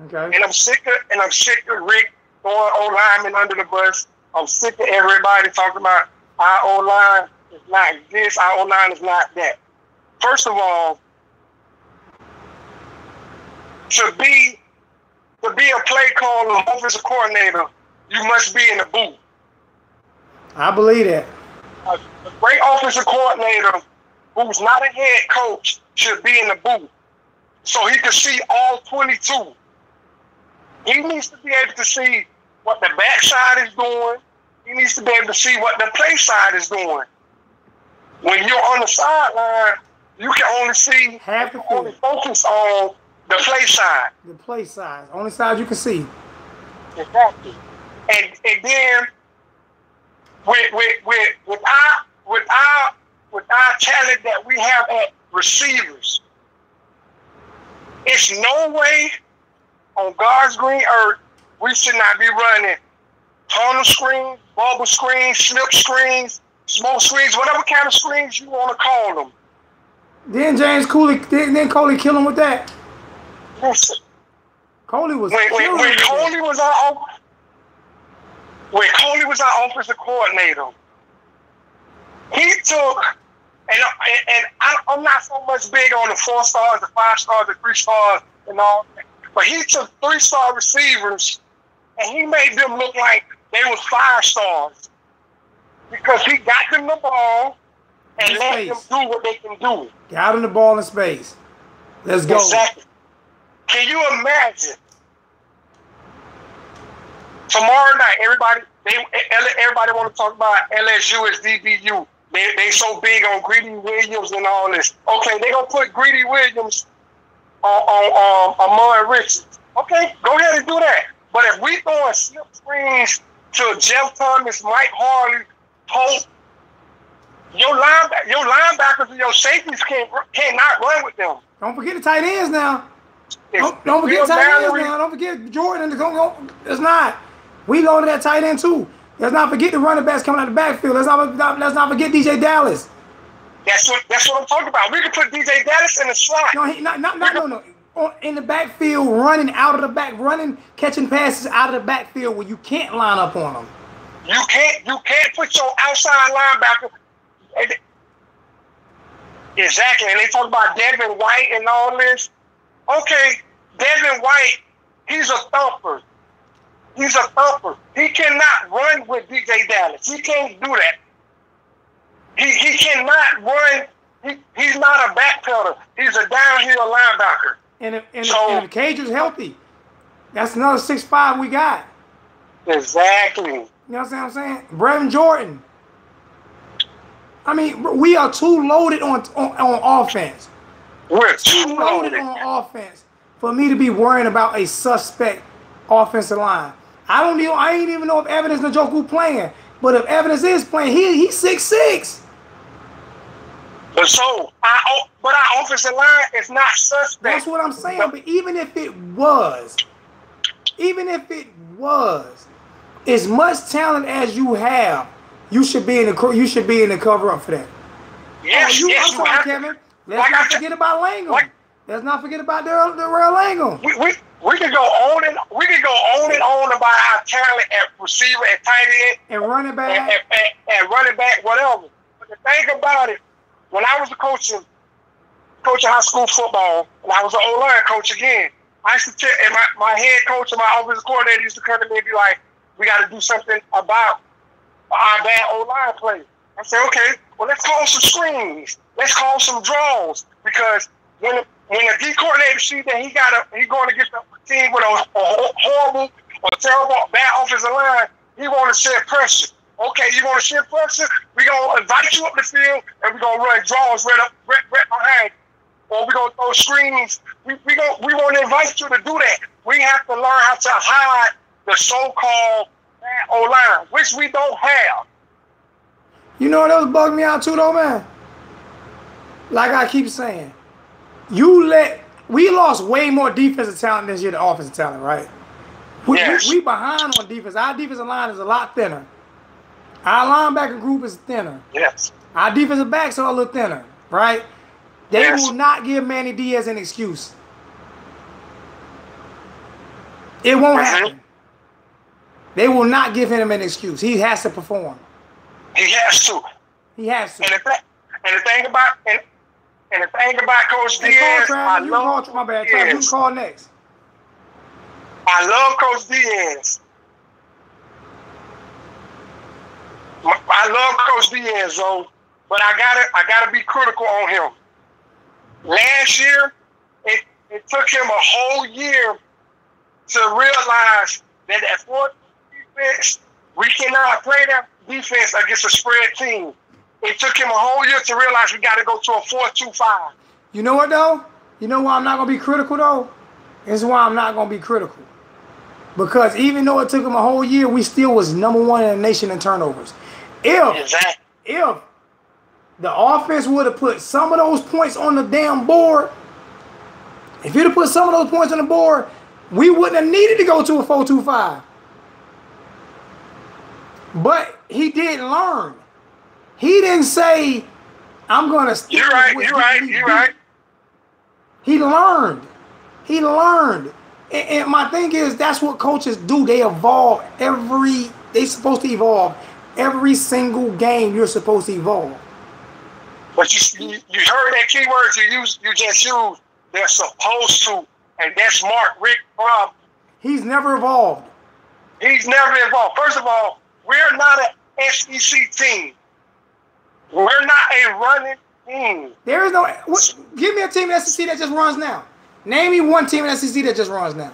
Okay. And I'm sick of Rick throwing O-linemen under the bus. I'm sick of everybody talking about our O-line is not this, our O-line is not that. First of all, to be a play caller, offensive coordinator, you must be in the booth. I believe that. A great offensive coordinator who's not a head coach should be in the booth so he can see all 22. He needs to be able to see what the backside is doing. He needs to be able to see what the play side is doing. When you're on the sideline, you can only see, only focus on the play side. The play side, only side you can see. Exactly. And then with our talent that we have at receivers, it's no way on God's green earth we should not be running tunnel screens, bubble screens, slip screens, smoke screens, whatever kind of screens you want to call them. Didn't Coley kill him with that? Listen, Coley was when Coley was our offensive coordinator, he took, and I'm not so much big on the 4 stars, the 5 stars, the 3 stars, and all, but he took 3-star receivers and he made them look like they was 5 stars because he got them the ball and let them do what they can do. Got them the ball in space. Let's go. Exactly. Can you imagine? Tomorrow night, everybody want to talk about LSU as DBU. They so big on Greedy Williams and all this. Okay, they gonna put Greedy Williams on Amon Richards. Okay, go ahead and do that. But if we throwing slip screens to Jeff Thomas, Mike Harley, Pope, your linebackers and your safeties cannot run with them. Don't forget the tight ends now. Don't forget tight ends now. Don't forget Jordan. It's not. We go to that tight end too. Let's not forget the running backs coming out of the backfield. Let's not forget DJ Dallas. That's what I'm talking about. We can put DJ Dallas in the slot. No. In the backfield, running out of the back, catching passes out of the backfield where you can't line up on them. You can't put your outside linebacker. Exactly, and they talk about Devin White and all this. Okay, Devin White, he's a thumper. He's a thumper. He cannot run with DJ Dallas. He can't do that. He cannot run. He's not a backpedaler. He's a downhill linebacker. And if Cage is healthy, that's another 6'5" we got. Exactly. You know what I'm saying? Brevin Jordan. I mean, we are too loaded on offense. We're too loaded on offense for me to be worrying about a suspect offensive line. I ain't even know if Evidence Njoku playing. But if Evidence is playing, he's 6'6". But our offensive line is not suspect. That's what I'm saying. But even if it was, as much talent as you have, you should be in the cover up for that. Yes, I'm sorry, Kevin. Let's not forget about Langham. Let's not forget about Darrell Langham. We can go on and on about our talent at receiver, at tight end, and running back, and running back, whatever. But the thing about it, when I was coaching high school football, and I was an O-line coach again, I used to tell, and my head coach and my offensive coordinator used to come to me and be like, "We got to do something about our bad O-line play." I said, "Okay, well, let's call some screens. Let's call some draws, because when the D coordinator sees that he's going against a team with a horrible or terrible bad offensive line, he want to shed pressure. Okay, you want to shed pressure? We're going to invite you up the field, and we're going to run draws right behind, or we're going to throw screens. We want to invite you to do that. We have to learn how to hide the so-called bad O-line, which we don't have." You know what else bugged me out too, though, man? Like I keep saying, we lost way more defensive talent this year than offensive talent, right? We behind on defense. Our defensive line is a lot thinner. Our linebacker group is thinner. Yes. Our defensive backs are a little thinner, right? They will not give Manny Diaz an excuse. It won't happen. They will not give him an excuse. He has to perform. He has to. He has to. And the thing about Coach Diaz, you can call next. I love Coach Diaz. Though, but I gotta be critical on him. Last year, it took him a whole year to realize that at 4-2 defense, we cannot play that defense against a spread team. It took him a whole year to realize we got to go to a 4-2-5. You know what, though? You know why I'm not going to be critical, though? This is why I'm not going to be critical. Because even though it took him a whole year, we still was #1 in the nation in turnovers. If the offense would have put some of those points on the damn board, if you'd have put some of those points on the board, we wouldn't have needed to go to a 4-2-5. But he didn't learn. He didn't say, "I'm going to stick." You're right. He learned. And my thing is, that's what coaches do. They evolve they're supposed to evolve. Every single game, you're supposed to evolve. But you heard that key word you just used. They're supposed to. And that's Rick problem. He's never evolved. First of all, we're not an SEC team. We're not a running team. There is no. Give me a team in the SEC that just runs now. Name me one team in the SEC that just runs now.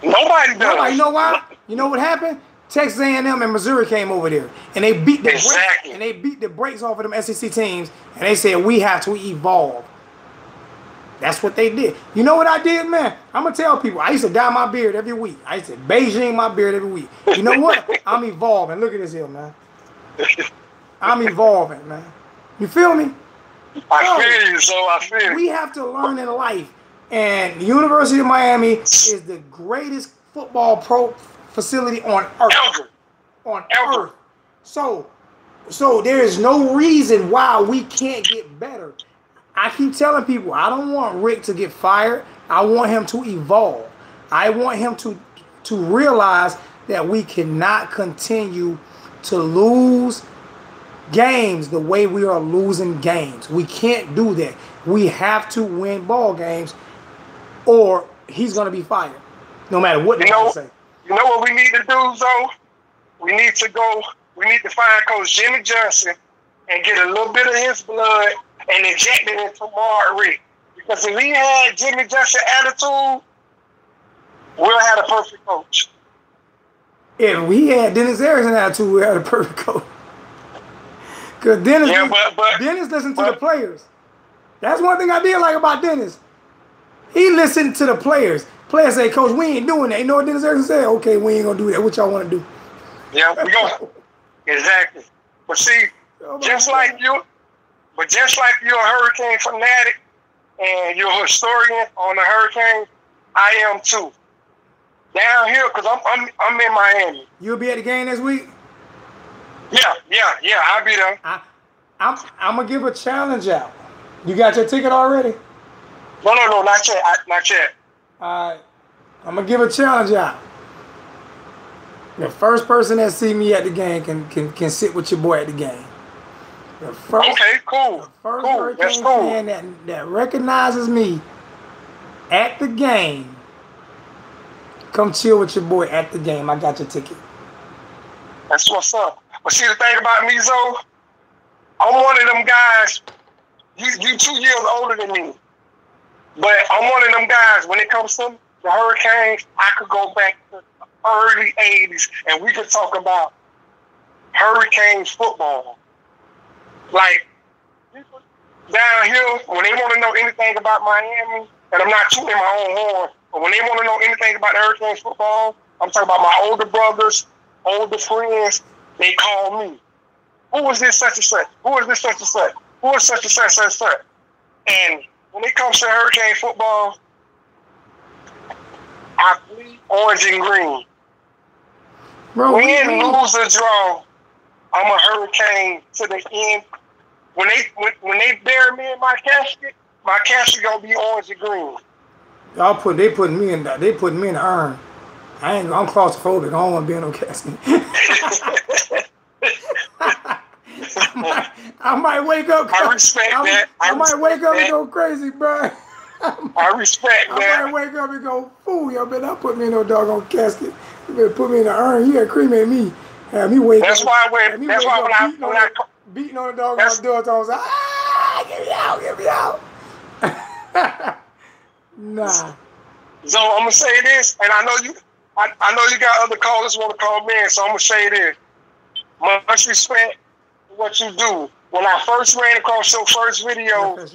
Nobody does. You know why? You know what happened? Texas A&M and Missouri came over there, and they beat the brakes off of them SEC teams, and they said we have to evolve. That's what they did. You know what I did, man? I'm gonna tell people. I used to dye my beard every week. I used to Beijing my beard every week. You know what? I'm evolving. Look at this here, man. I'm evolving, man. You feel me? I feel you. We have to learn in life, and the University of Miami is the greatest football pro facility on earth. Earth. So there is no reason why we can't get better. I keep telling people, I don't want Rick to get fired. I want him to evolve. I want him to realize that we cannot continue to lose games the way we are losing games. We can't do that. We have to win ball games, or he's going to be fired, no matter what they say. You know what we need to do, though? We need to find Coach Jimmy Johnson and get a little bit of his blood and inject it into Mark Richt. Because if he had Jimmy Johnson attitude, we'll have a perfect coach. If we had Dennis Erickson attitude, we had a perfect coach. Because Dennis, Dennis listened to the players. That's one thing I did like about Dennis. He listened to the players. Players say, Coach, we ain't doing that. You know what Dennis Erickson said? Okay, we ain't going to do that. What y'all want to do? Yeah, we go. Exactly. But see, just like you're a Hurricane fanatic and you're a historian on the Hurricanes, I am too. Down here, because I'm in Miami. You'll be at the game next week? Yeah, I'll be there. I'm going to give a challenge out. You got your ticket already? No, not yet. Not yet. I'm going to give a challenge out. The first person that see me at the game can sit with your boy at the game. Okay, cool. The first Hurricane fan that recognizes me at the game, come chill with your boy at the game. I got your ticket. That's what's up. But see, the thing about me, Zoe, I'm one of them guys. You 2 years older than me. But I'm one of them guys, when it comes to the Hurricanes, I could go back to the early 80s and we could talk about Hurricanes football. Like, down here, when they want to know anything about Miami, and I'm not tooting my own horn, but when they want to know anything about the Hurricanes football, I'm talking about my older brothers, older friends, they call me. Who is this such and such? Who is this such and such? Who is such and such, such and such? And when it comes to Hurricane football, I bleed orange and green. Bro, win, lose, or draw, I'm a Hurricane to the end. When they bury me in my casket gonna be orange and green. They putting me in the urn. I'm claustrophobic. I don't want to be in no casket. I might wake up. I respect that. I might wake up and go crazy, bro. I respect that. I might wake up and go, fool, y'all better not put me in no doggone casket. You better put me in the urn. You gotta cremate me. Have me wake that's up. Why when I beating on the doggone door, I was like, get me out. Nah. So I'm gonna say this, and I know you got other callers want to call me in, so I'm gonna say this. Much respect for what you do. When I first ran across your first video, I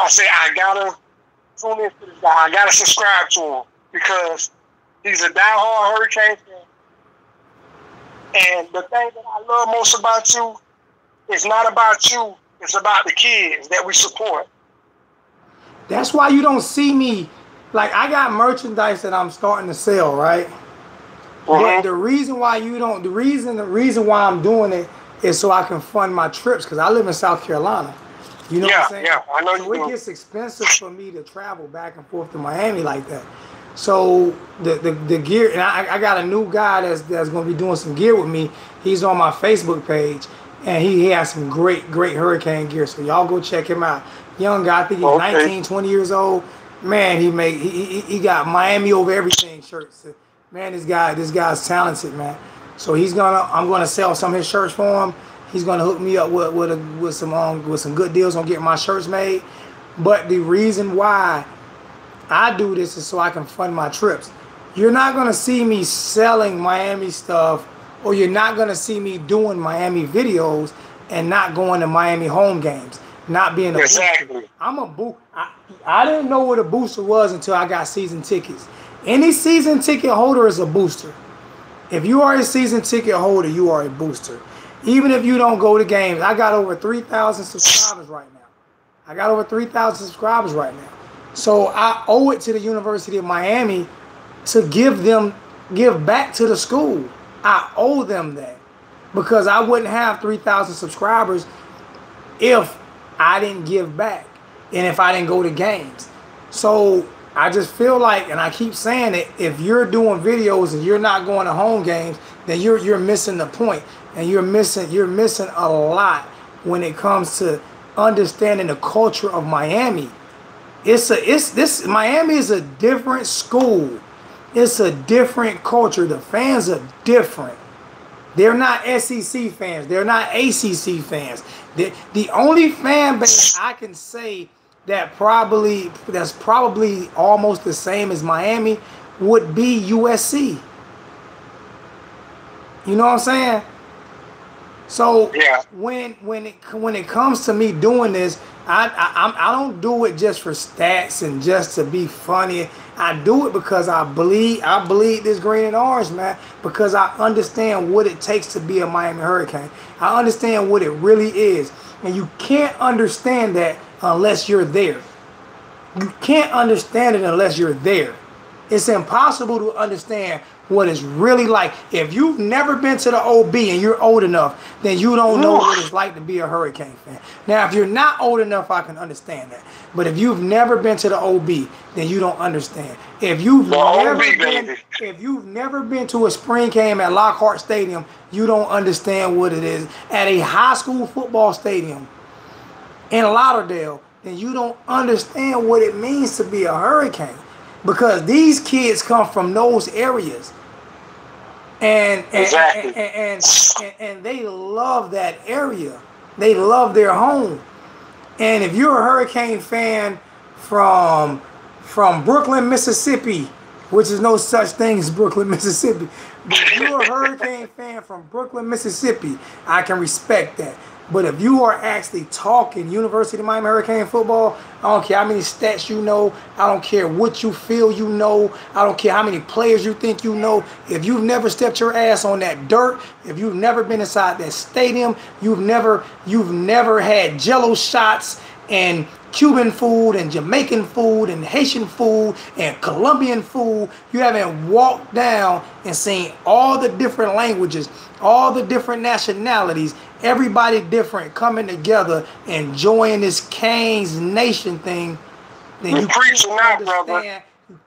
said I gotta tune in to this guy. I gotta subscribe to him because he's a diehard Hurricane fan. And the thing that I love most about you is not about you. It's about the kids that we support. That's why you don't see me. Like, I got merchandise that I'm starting to sell, right? But the reason why the reason why I'm doing it is so I can fund my trips, because I live in South Carolina. You know what I'm saying? Yeah, I know so it gets expensive for me to travel back and forth to Miami like that. So the gear, and I got a new guy that's going to be doing some gear with me. He's on my Facebook page, and he has some great Hurricane gear. So y'all go check him out. Young guy, I think he's 19, 20 years old. Man, he got Miami over everything shirts. Man, this guy's talented, man. So I'm gonna sell some of his shirts for him. He's gonna hook me up with some good deals on getting my shirts made. But the reason why I do this is so I can fund my trips. You're not gonna see me selling Miami stuff, or you're not gonna see me doing Miami videos and not going to Miami home games, not being a booster. I'm a booster. I didn't know what a booster was until I got season tickets. Any season ticket holder is a booster. If you are a season ticket holder, you are a booster. Even if you don't go to games, I got over 3,000 subscribers right now. So I owe it to the University of Miami to give back to the school. I owe them that, because I wouldn't have 3,000 subscribers if I didn't give back and if I didn't go to games. So I just feel like, and I keep saying it, if you're doing videos and you're not going to home games, then you're missing the point, and you're missing a lot when it comes to understanding the culture of Miami. Miami is a different school. It's a different culture. The fans are different. They're not SEC fans. They're not ACC fans. The only fan base I can say that's probably almost the same as Miami would be USC. You know what I'm saying? So yeah. when it comes to me doing this, I don't do it just for stats and just to be funny. I do it because I bleed this green and orange, man, because I understand what it takes to be a Miami Hurricane. I understand what it really is. And you can't understand that unless you're there. You can't understand it unless you're there. It's impossible to understand what it's really like. If you've never been to the OB and you're old enough, then you don't know what it's like to be a Hurricane fan. Now, if you're not old enough, I can understand that. But if you've never been to the OB, then you don't understand. If you've never been to a spring game at Lockhart Stadium, you don't understand what it is. At a high school football stadium in Lauderdale, then you don't understand what it means to be a Hurricane. Because these kids come from those areas. And they love that area. They love their home. And if you're a Hurricane fan from Brooklyn, Mississippi, which is no such thing as Brooklyn, Mississippi, but if you're a Hurricane fan from Brooklyn, Mississippi, I can respect that. But if you are actually talking University of Miami Hurricane football, I don't care how many stats you know. I don't care what you feel you know. I don't care how many players you think you know. If you've never stepped your ass on that dirt, if you've never been inside that stadium, you've never had Jello shots and Cuban food and Jamaican food and Haitian food and Colombian food, you haven't walked down and seen all the different languages, all the different nationalities, everybody different coming together, enjoying this Canes Nation thing, then you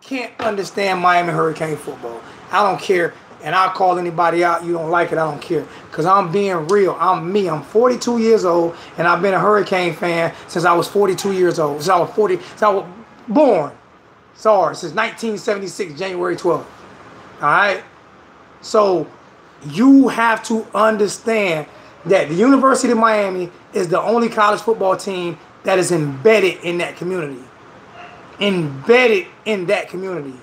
can't understand Miami Hurricane football. I don't care. And I'll call anybody out. You don't like it, I don't care. Because I'm being real. I'm me. I'm 42 years old, and I've been a Hurricane fan since I was 42 years old. Since I was born. Sorry, since 1976, January 12th. All right? So you have to understand that the University of Miami is the only college football team that is embedded in that community. Embedded in that community.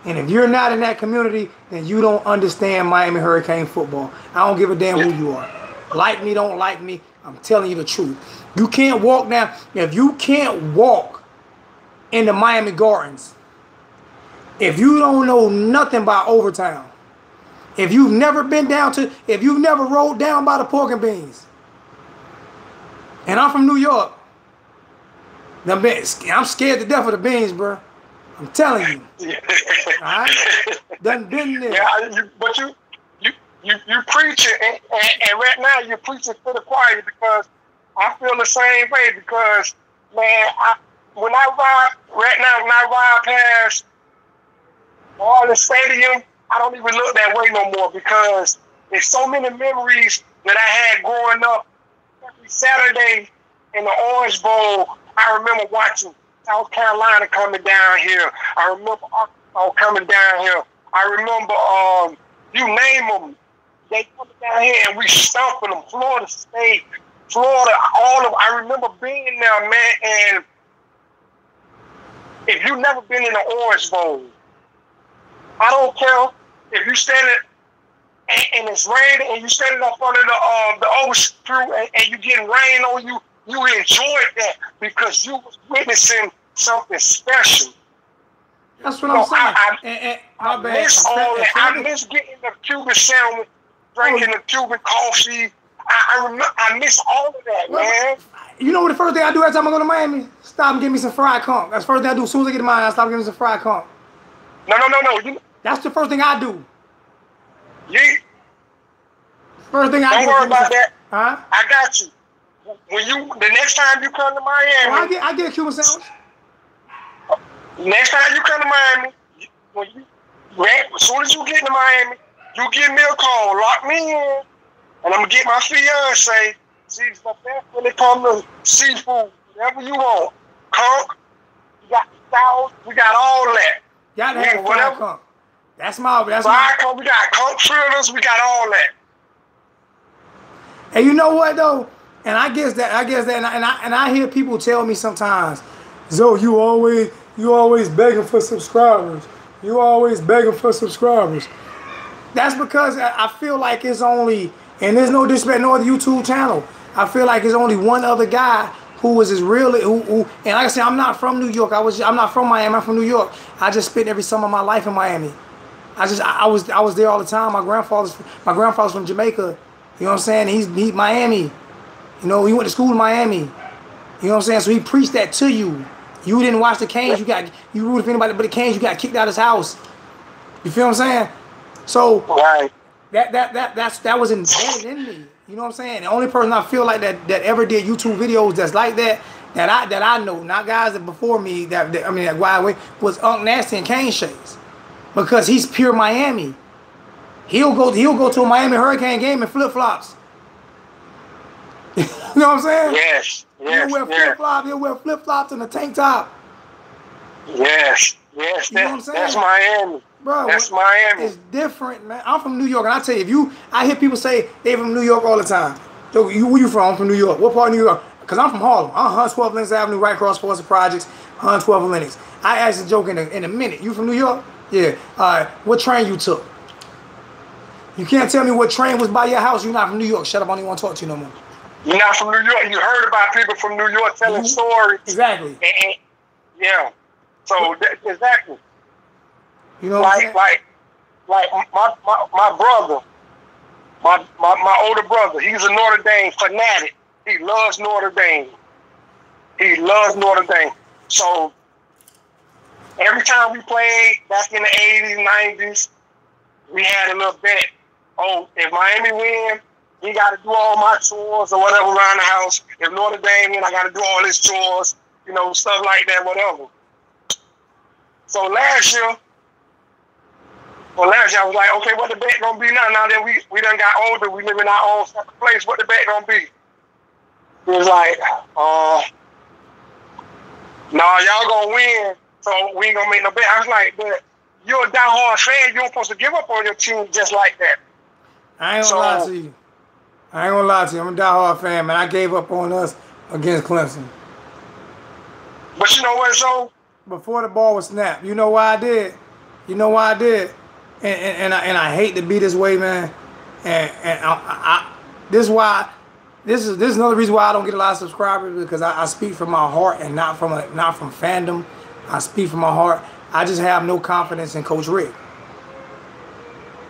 And if you're not in that community, then you don't understand Miami Hurricane football. I don't give a damn who you are. Like me, don't like me. I'm telling you the truth. You can't walk down. If you can't walk into Miami Gardens, if you don't know nothing about Overtown, if you've never rolled down by the Pork and Beans, and I'm from New York, I'm scared to death of the beans, bro. I'm telling you. All right? Done been there. Yeah, but you preach it, and right now you're preaching to the choir, because I feel the same way. Because, man, when I ride past the stadium, I don't even look that way no more, because there's so many memories that I had growing up. Every Saturday in the Orange Bowl, I remember watching South Carolina coming down here. I remember Arkansas coming down here. I remember, you name them, they coming down here and we stomping them. Florida State, Florida, all of them. I remember being there, man. And if you've never been in the Orange Bowl, I don't care if you standing and it's raining and you standing up under the ocean and you getting rain on you. You enjoyed that because you was witnessing something special. That's what I'm saying. I miss all that. I miss getting the Cuban sandwich, drinking the Cuban coffee. I miss all of that, man. You know what the first thing I do every time I go to Miami? Stop and get me some fried conch. That's the first thing I do. As soon as I get to Miami, I stop and get me some fried conch. No. That's the first thing I do. Yeah. First thing I do. Don't worry about that. Huh? I got you. When the next time you come to Miami, I get a Cuban sandwich. Next time you come to Miami, as soon as you get to Miami, you give me a call, lock me in, and I'm gonna get my fiance. See stuff there when it comes to seafood, whatever you want. Conch, we got the sauce, we got all that. Y'all have whatever. Conch. That's my. We got conch fritters, we got all that. And you know what though? And I guess that, and I hear people tell me sometimes, Zoe, you always begging for subscribers. You always begging for subscribers. That's because I feel like it's only, and there's no disrespect, no other YouTube channel. I feel like it's only one other guy who was as real, who and like I said, I'm not from New York. I'm not from Miami. I'm from New York. I just spent every summer of my life in Miami. I was there all the time. My grandfather's from Jamaica. You know what I'm saying? He's Miami. You know, he went to school in Miami. You know what I'm saying? So he preached that to you. You didn't watch the Canes. You rooted for anybody but the Canes. You got kicked out of his house. You feel what I'm saying? So right. That was embedded in me. You know what I'm saying? The only person I feel like that ever did YouTube videos that's like that I know, not guys that before me that Wild Way, was Unc Nasty and Kane Shakes, because he's pure Miami. He'll go to a Miami Hurricane game in flip flops. You know what I'm saying? Yes. He'll wear flip flops. He'll wear flip flops and a tank top. Yes. You know what I'm saying? That's Miami. Bro, that's Miami. It's different, man. I'm from New York, and I tell you, I hear people say they from New York all the time. So where you from? I'm from New York. What part of New York? Because I'm from Harlem. I'm 112 Lenox Avenue, right across Forza Projects, 112 Lenox. I asked a joke in a minute. You from New York? Yeah. All right. What train you took? You can't tell me what train was by your house. You're not from New York. Shut up. I don't even want to talk to you no more. You're not from New York. You heard about people from New York telling stories. Exactly. Yeah. So exactly. You know what I'm saying? Like my brother, my older brother, he's a Notre Dame fanatic. He loves Notre Dame. So every time we played back in the 80s, 90s, we had a little bet. Oh, if Miami win, he got to do all my chores or whatever around the house. If Notre Dame win, I got to do all his chores, stuff like that, whatever. So last year I was like, okay, what the bet gonna be now? Now that we done got older, we live in our own separate place. What the bet gonna be? He was like, nah, y'all gonna win, so we ain't gonna make no bet. I was like, but you're a diehard fan. You don't supposed to give up on your team just like that. I ain't gonna lie to you. I'm a diehard fan, man. I gave up on us against Clemson. But you know what, so? Before the ball was snapped. You know why I did? And I hate to be this way, man. And this is another reason why I don't get a lot of subscribers, because I speak from my heart and not from fandom. I speak from my heart. I just have no confidence in Coach Rick.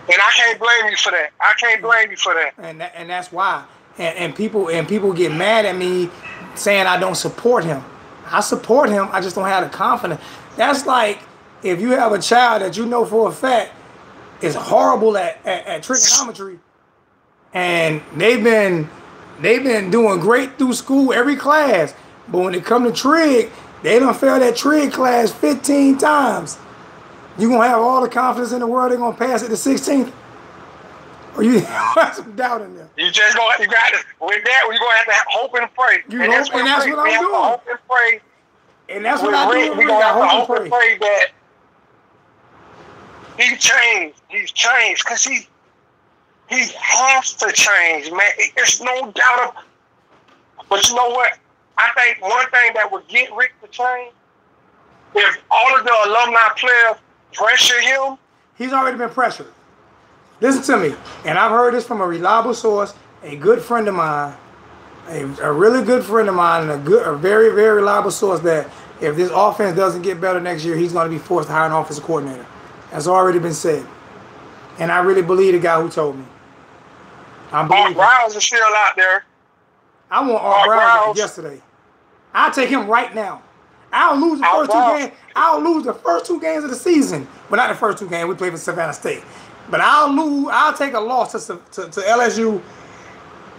And I can't blame you for that. And that's why. And people get mad at me saying I don't support him. I support him. I just don't have the confidence. That's like if you have a child that you know for a fact is horrible at trigonometry, and they've been doing great through school, every class, but when it come to trig, they done failed that trig class 15 times. You gonna have all the confidence in the world they're gonna pass it to 16th? Or you have some doubt in there? You got to, with that, we're gonna have to hope and pray. That's what I'm doing. Hope and pray. And that's what I do. We're gonna have to hope and pray that he changed. He's changed because he has to change, man. There's no doubt. But you know what? I think one thing that would get Rick to change, if all of the alumni players pressure him. He's already been pressured. Listen to me. And I've heard this from a reliable source, a good friend of mine, a really good friend of mine, and a very, very reliable source, that if this offense doesn't get better next year, he's going to be forced to hire an offensive coordinator. That's already been said. And I really believe the guy who told me. Art Browns is still out there. I want Art Browns yesterday. I'll take him right now. I'll lose the first 2 games. I'll lose the first 2 games of the season. Well, not the first 2 games. We played for Savannah State. But I'll take a loss to LSU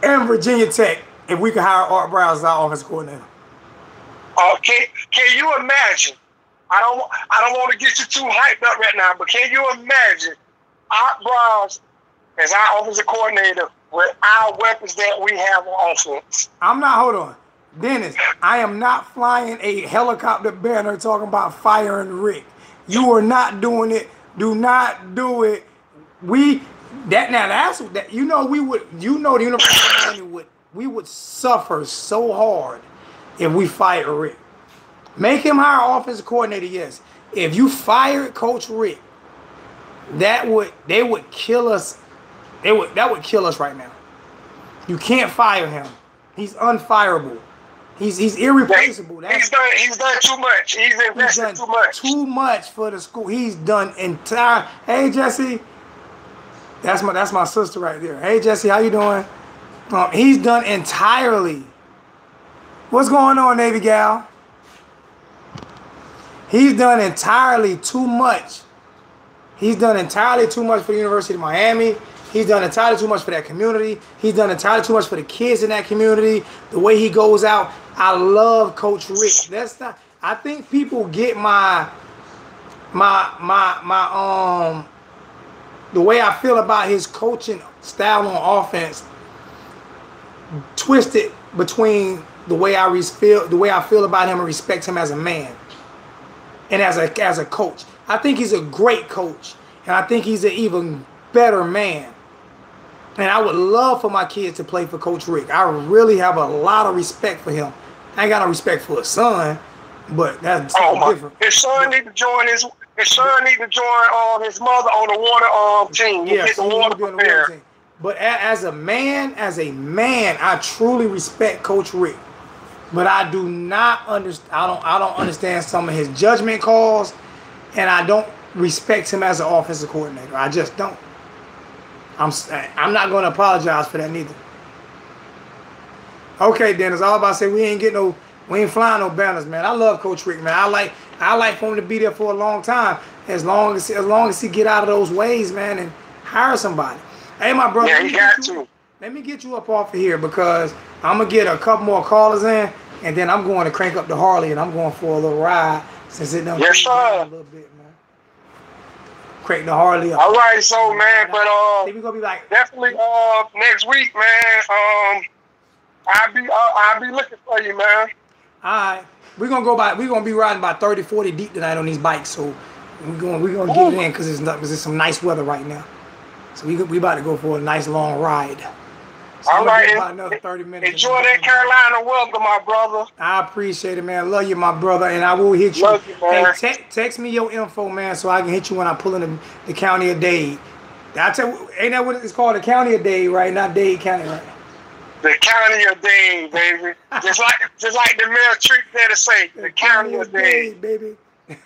and Virginia Tech if we can hire Art Browns as our offensive coordinator. Can you imagine I don't want to get you too hyped up right now, but can you imagine Art Browse as our offensive coordinator with our weapons that we have on offense? Hold on. Dennis, I am not flying a helicopter banner talking about firing Rick. You are not doing it. Do not do it. The University of Miami we would suffer so hard if we fired Rick. Make him our offensive coordinator, yes. If you fired Coach Rick, they would kill us. That would kill us right now. You can't fire him. He's unfireable. He's irreplaceable. He's done too much. He's invested too much. Too much for the school. He's done entire. Hey Jesse, that's my sister right there. Hey Jesse, how you doing? He's done entirely. What's going on, Navy gal? He's done entirely too much. He's done entirely too much for the University of Miami. He's done entirely too much for that community. He's done entirely too much for the kids in that community. The way he goes out. I love Coach Rick. That's not. I think people get the way I feel about his coaching style on offense twisted between the way I feel about him and respect him as a man and as a coach. I think he's a great coach, and I think he's an even better man. And I would love for my kids to play for Coach Rick. I really have a lot of respect for him. I ain't got no respect for his son, but that's different. His son need to join his mother on the water team. Yeah, get the water prepared. But as a man, I truly respect Coach Rick. But I do not understand. I don't understand some of his judgment calls, and I don't respect him as an offensive coordinator. I just don't. I'm not going to apologize for that neither. Okay, Dennis, I was about to say we ain't flying no banners, man. I love Coach Rick, man. I like for him to be there for a long time, as long as he get out of those ways, man, and hire somebody. Hey, my brother. Yeah, he got to. Let me get you up off of here because I'm gonna get a couple more callers in, and then I'm going to crank up the Harley, and I'm going for a little ride since it done yes, sir. A little bit, man. Crank the Harley up. All right, so man, but we gonna be like definitely next week, man. I'll be looking for you, man. All right, we're gonna be riding about 30, 40 deep tonight on these bikes, so we're gonna get it in because it's some nice weather right now. So we about to go for a nice long ride. So all right, about another 30 minutes. Enjoy that Carolina weather, my brother. I appreciate it, man. Love you, my brother, and I will hit you. Love you, man. Hey, text me your info, man, so I can hit you when I pull in the county of Dade. I tell you, ain't that what it's called? The county of Dade, right? Not Dade County, right? The county of Dade, baby. just like the mayor treat there to say, the county of Dade, baby.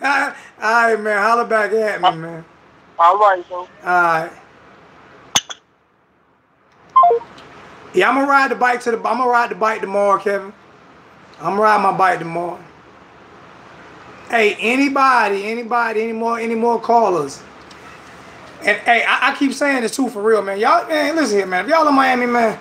All right, man. Holler back at me, man. All right, bro. All right. Yeah, I'm gonna ride the bike tomorrow, Kevin. I'm gonna ride my bike tomorrow. Hey, anybody, any more callers? And hey, I keep saying this too for real, man. Y'all, man, listen here, man. If y'all in Miami, man,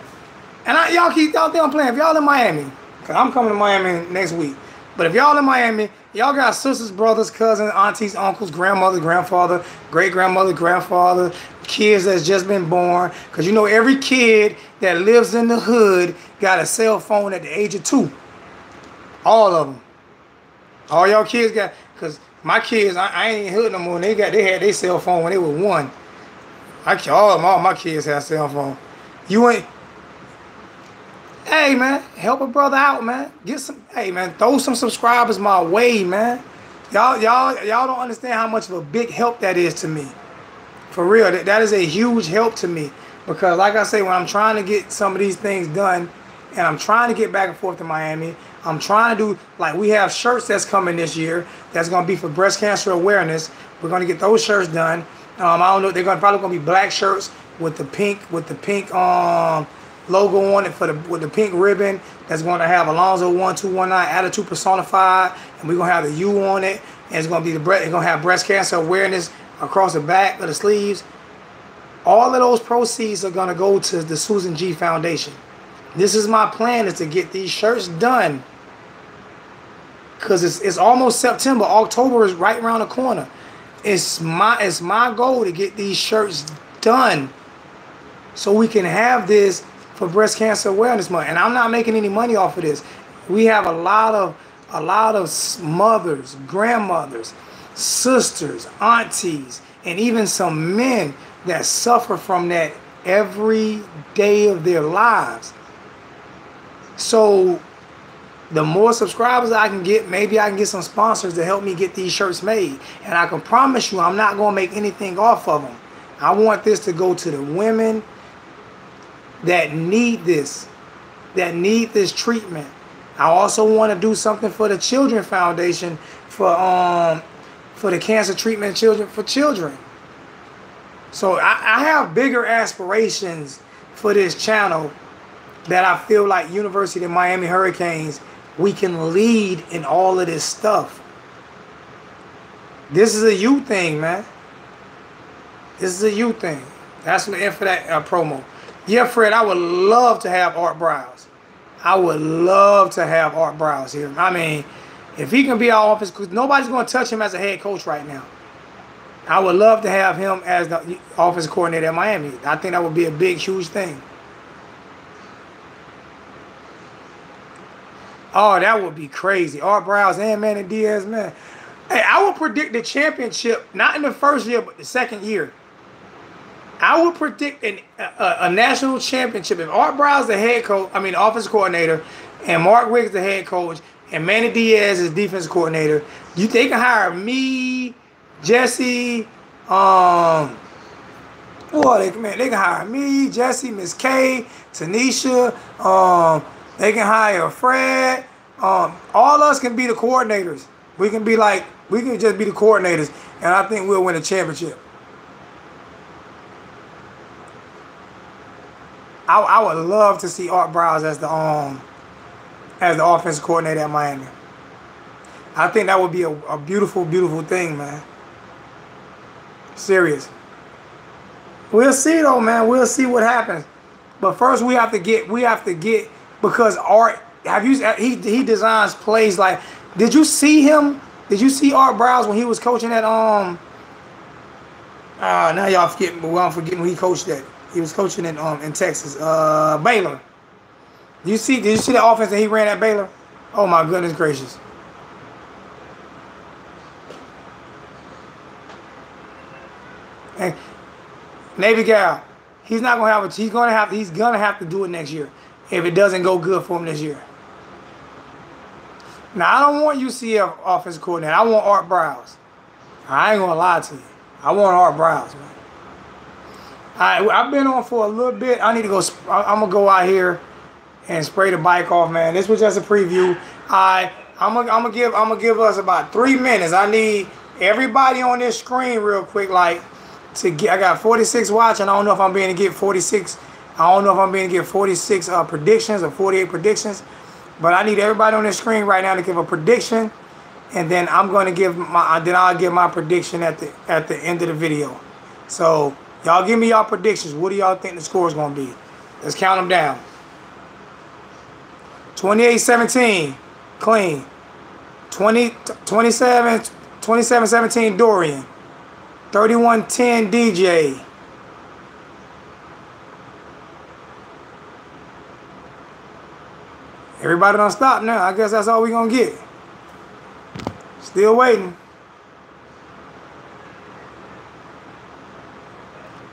and y'all think I'm playing. If y'all in Miami, cause I'm coming to Miami next week. But if y'all in Miami, y'all got sisters, brothers, cousins, aunties, uncles, grandmother, grandfather, great grandmother, grandfather, kids that's just been born. Because you know every kid that lives in the hood got a cell phone at the age of 2. All of them. All y'all kids got, because my kids, I ain't in hood no more. They had their cell phone when they were 1. All my kids have cell phone. You ain't. Hey, man, help a brother out, man. Hey, man, throw some subscribers my way, man. Y'all don't understand how much of a big help that is to me. For real, that is a huge help to me. Because like I say, when I'm trying to get some of these things done, and I'm trying to get back and forth to Miami, I'm trying to do, like we have shirts that's coming this year that's going to be for breast cancer awareness. We're going to get those shirts done. I don't know, they're probably going to be black shirts with the pink logo on it with the pink ribbon that's going to have Alonzo 1219 attitude personified, and we're going to have the U on it, and it's going to be it's going to have breast cancer awareness across the back of the sleeves. All of those proceeds are going to go to the Susan G Foundation. This is my plan, is to get these shirts done. because it's almost September. October is right around the corner. It's my goal to get these shirts done so we can have this for Breast Cancer Awareness Month. And I'm not making any money off of this. We have a lot of mothers, grandmothers, sisters, aunties, and even some men that suffer from that every day of their lives. So the more subscribers I can get, maybe I can get some sponsors to help me get these shirts made. And I can promise you I'm not going to make anything off of them. I want this to go to the women that need this treatment. I also want to do something for the Children Foundation for the cancer treatment for children. So I have bigger aspirations for this channel that I feel like University of Miami Hurricanes, we can lead in all of this stuff. This is a you thing, man. This is a you thing. That's the end for that promo. Yeah, Fred, I would love to have Art Briles. I would love to have Art Briles here. I mean, if he can be our office, because nobody's going to touch him as a head coach right now. I would love to have him as the office coordinator at Miami. I think that would be a big, huge thing. Oh, that would be crazy. Art Briles and Manny Diaz, man. Hey, I would predict the championship, not in the first year, but the second year. I would predict a national championship. If Art Briles the head coach, I mean offense coordinator, and Mark Wiggs the head coach, and Manny Diaz is defense coordinator, they can hire me, Jesse, they can hire me, Jesse, Miss K, Tanisha, they can hire Fred. All us can be the coordinators. We can just be the coordinators, and I think we'll win a championship. I would love to see Art Briles as the offensive coordinator at Miami. I think that would be a beautiful, beautiful thing, man. Serious. We'll see though, man. We'll see what happens. But first we have to get because Art, he designs plays like, did you see him? Did you see Art Briles when he was coaching at now y'all forgetting, but I'm forgetting who he coached at. He was coaching in Texas, Baylor. Did you see the offense that he ran at Baylor? Oh my goodness gracious. And Navy Gal, he's gonna have to do it next year if it doesn't go good for him this year. Now I don't want UCF offensive coordinator. I want Art Briles. I ain't gonna lie to you. I want Art Briles, man. I've been on for a little bit. I need to go. I'm gonna go out here and spray the bike off, man. This was just a preview. I'm gonna give us about 3 minutes. I need everybody on this screen real quick, like to get. I got 46 watching. I don't know if I'm being to get 46. I don't know if I'm being to get 46 predictions or 48 predictions. But I need everybody on this screen right now to give a prediction, and then I'm gonna give I'll give my prediction at the end of the video. So. Y'all give me y'all predictions. What do y'all think the score is going to be? Let's count them down. 28-17, clean. 27-17, Dorian. 31-10, DJ. Everybody done stop now. I guess that's all we're going to get. Still waiting.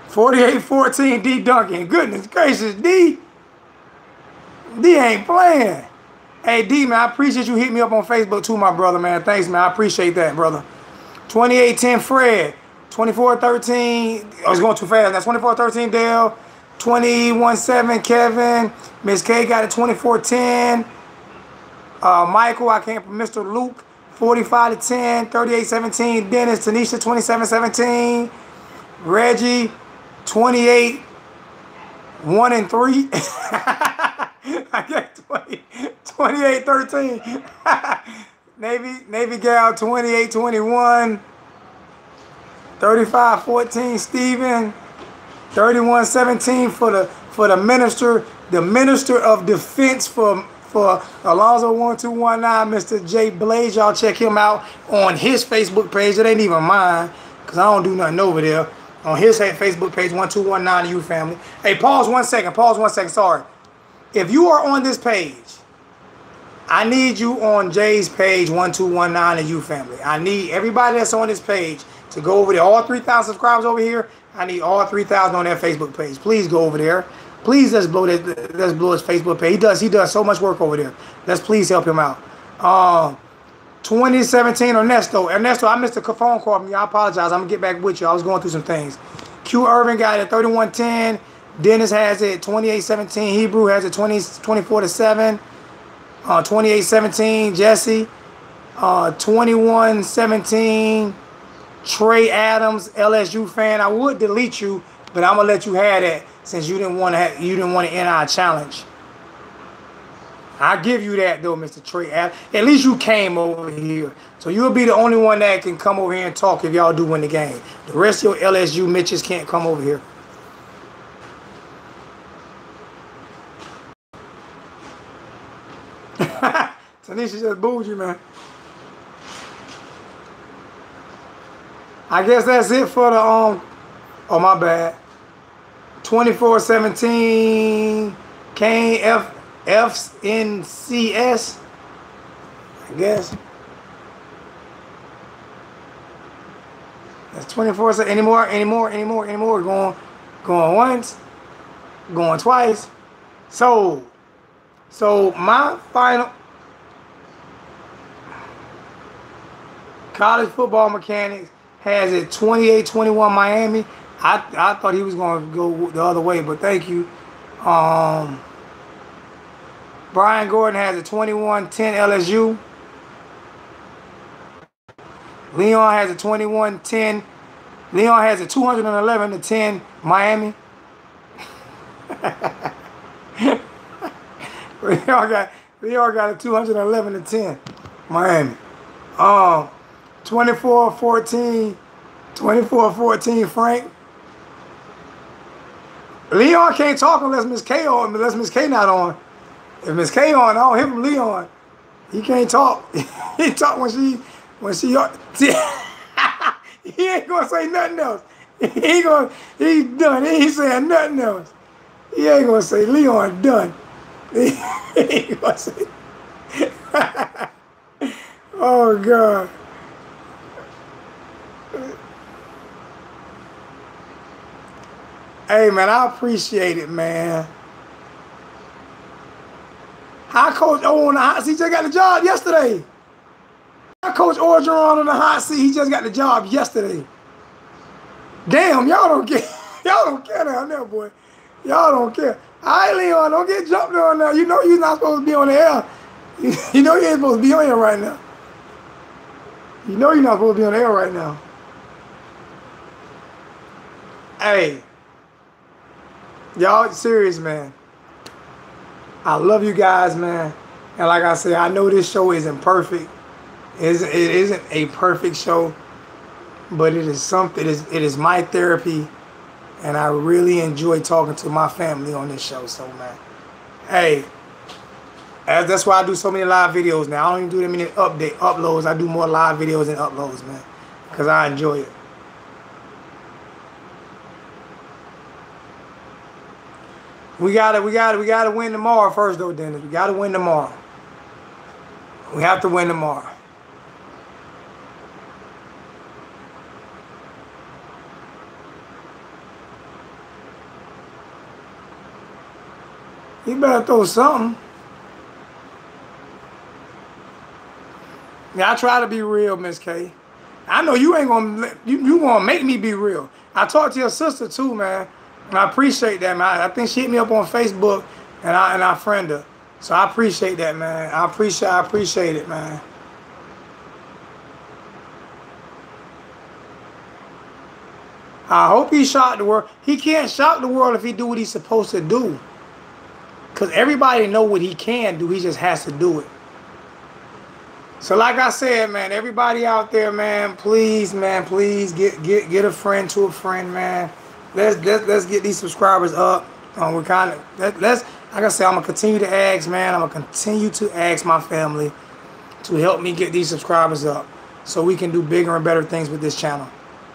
48-14, D Duncan. Goodness gracious, D. D ain't playing. Hey, D, man, I appreciate you hitting me up on Facebook too, my brother, man. Thanks, man. I appreciate that, brother. 28-10, Fred. 24-13. I was going too fast. That's 24-13, Dale. 21-7, Kevin. Miss K got it 24-10. Michael, I came from Mr. Luke. 45-10. 38-17, Dennis. Tanisha, 27-17. Reggie. 28, 1 and 3. I got 28-13. Navy Gal 28-21. 35-14 Stephen. 31-17 for the minister of defense for for Alonzo1219, Mr. J Blaze. Y'all check him out on his Facebook page. It ain't even mine, because I don't do nothing over there. On his Facebook page, 1219 You Family. Hey, pause 1 second. Pause 1 second. Sorry. If you are on this page, I need you on Jay's page, 1219 You Family. I need everybody that's on this page to go over there. All 3,000 subscribers over here. I need all 3,000 on that Facebook page. Please go over there. Please let's blow his Facebook page. He does so much work over there. Let's please help him out. 2017 Ernesto, I missed a phone call from you. I apologize. I'm gonna get back with you. I was going through some things. Q Irvin got it 3110. Dennis has it 2817. Hebrew has it 24-7. 2817 Jesse. 2117 Trey Adams, LSU fan. I would delete you, but I'm gonna let you have that since you didn't want to enter our challenge. I give you that though, Mr. Trey Adams. At least you came over here, so you'll be the only one that can come over here and talk if y'all do win the game. The rest of your LSU Mitches can't come over here. Tanisha just booed you, man. I guess that's it for the oh my bad. 2417 Kane FNCS. I guess. That's 24. Anymore. Going once. Going twice. So my final college football mechanics has it 28-21 Miami. I thought he was going to go the other way, but thank you. Brian Gordon has a 21-10 LSU. Leon has a 21-10. Leon has a 211-10 Miami. Leon got a 211-10 Miami. 24-14 Frank. Leon can't talk unless Miss K on, unless Miss K not on. If Miss K on, I don't hear from Leon. He can't talk. He talk when she he ain't gonna say nothing else. He's done. He ain't saying nothing else. He ain't gonna say Leon done. He ain't gonna say. Oh God. Hey man, I appreciate it, man. How Coach O on the hot seat? He just got the job yesterday. How Coach Orgeron on the hot seat? He just got the job yesterday. Damn, y'all don't care. Y'all don't care down there, boy. Y'all don't care. All right, Leon, don't get jumped on now. You know you're not supposed to be on the air. You know you ain't supposed to be on here right now. You know you're not supposed to be on the air right now. Hey. Y'all serious, man. I love you guys, man. And like I said, I know this show isn't perfect. It isn't a perfect show, but it is something. It is my therapy, and I really enjoy talking to my family on this show. So, man, hey, that's why I do so many live videos now. I don't even do that many uploads. I do more live videos than uploads, man, because I enjoy it. We gotta win tomorrow first, though, Dennis. We gotta win tomorrow. We have to win tomorrow. You better throw something. Yeah, I try to be real, Miss K. I know you ain't gonna you gonna make me be real. I talked to your sister too, man. And I appreciate that, man. I think she hit me up on Facebook, and I friend her. So I appreciate that, man. I appreciate it, man. I hope he shocked the world. He can't shock the world if he do what he's supposed to do. Because everybody know what he can do. He just has to do it. So like I said, man, everybody out there, man, please get a friend to a friend, man. Let's get these subscribers up. We're kind of I like I said, I'm going to continue to ask, man. I'm going to continue to ask my family to help me get these subscribers up so we can do bigger and better things with this channel.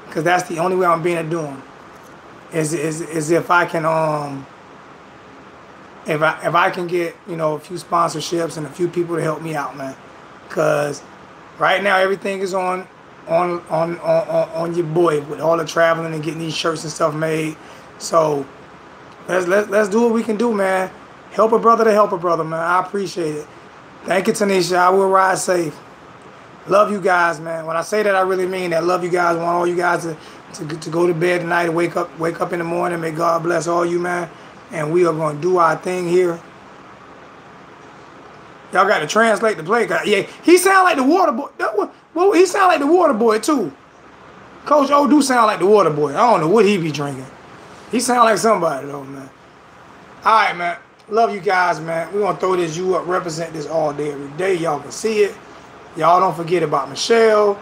Because that's the only way I'm being doing. Is if I can if I can get, you know, a few sponsorships and a few people to help me out, man. Because right now everything is on your boy with all the traveling and getting these shirts and stuff made. So let's do what we can do, man. Help a brother to help a brother, man. I appreciate it. Thank you, Tanisha. I will ride safe. Love you guys, man. When I say that, I really mean that. Love you guys. Want all you guys to go to bed tonight and wake up in the morning. May God bless all you, man. And we are going to do our thing here. Y'all got to translate the play. Yeah, he sound like the water boy. Well, he sound like the water boy too. Coach O do sound like the water boy. I don't know what he be drinking. He sound like somebody though, man. All right, man. Love you guys, man. We're going to throw this you up, represent this all day, every day. Y'all can see it. Y'all don't forget about Michelle.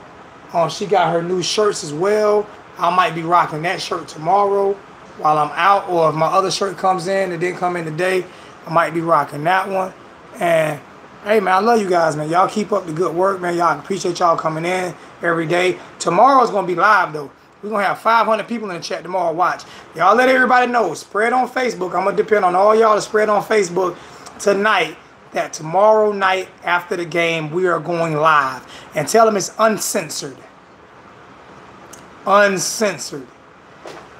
She got her new shirts as well. I might be rocking that shirt tomorrow while I'm out. Or if my other shirt comes in that didn't come in today, I might be rocking that one. And, hey, man, I love you guys, man. Y'all keep up the good work, man. Y'all appreciate y'all coming in every day. Tomorrow's going to be live, though. We're going to have 500 people in the chat tomorrow. Watch. Y'all let everybody know. Spread on Facebook. I'm going to depend on all y'all to spread on Facebook tonight that tomorrow night after the game, we are going live. And tell them it's uncensored. Uncensored.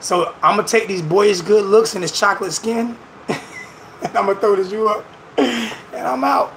So I'm going to take these boyish good looks and this chocolate skin. And I'm going to throw this you up. And I'm out.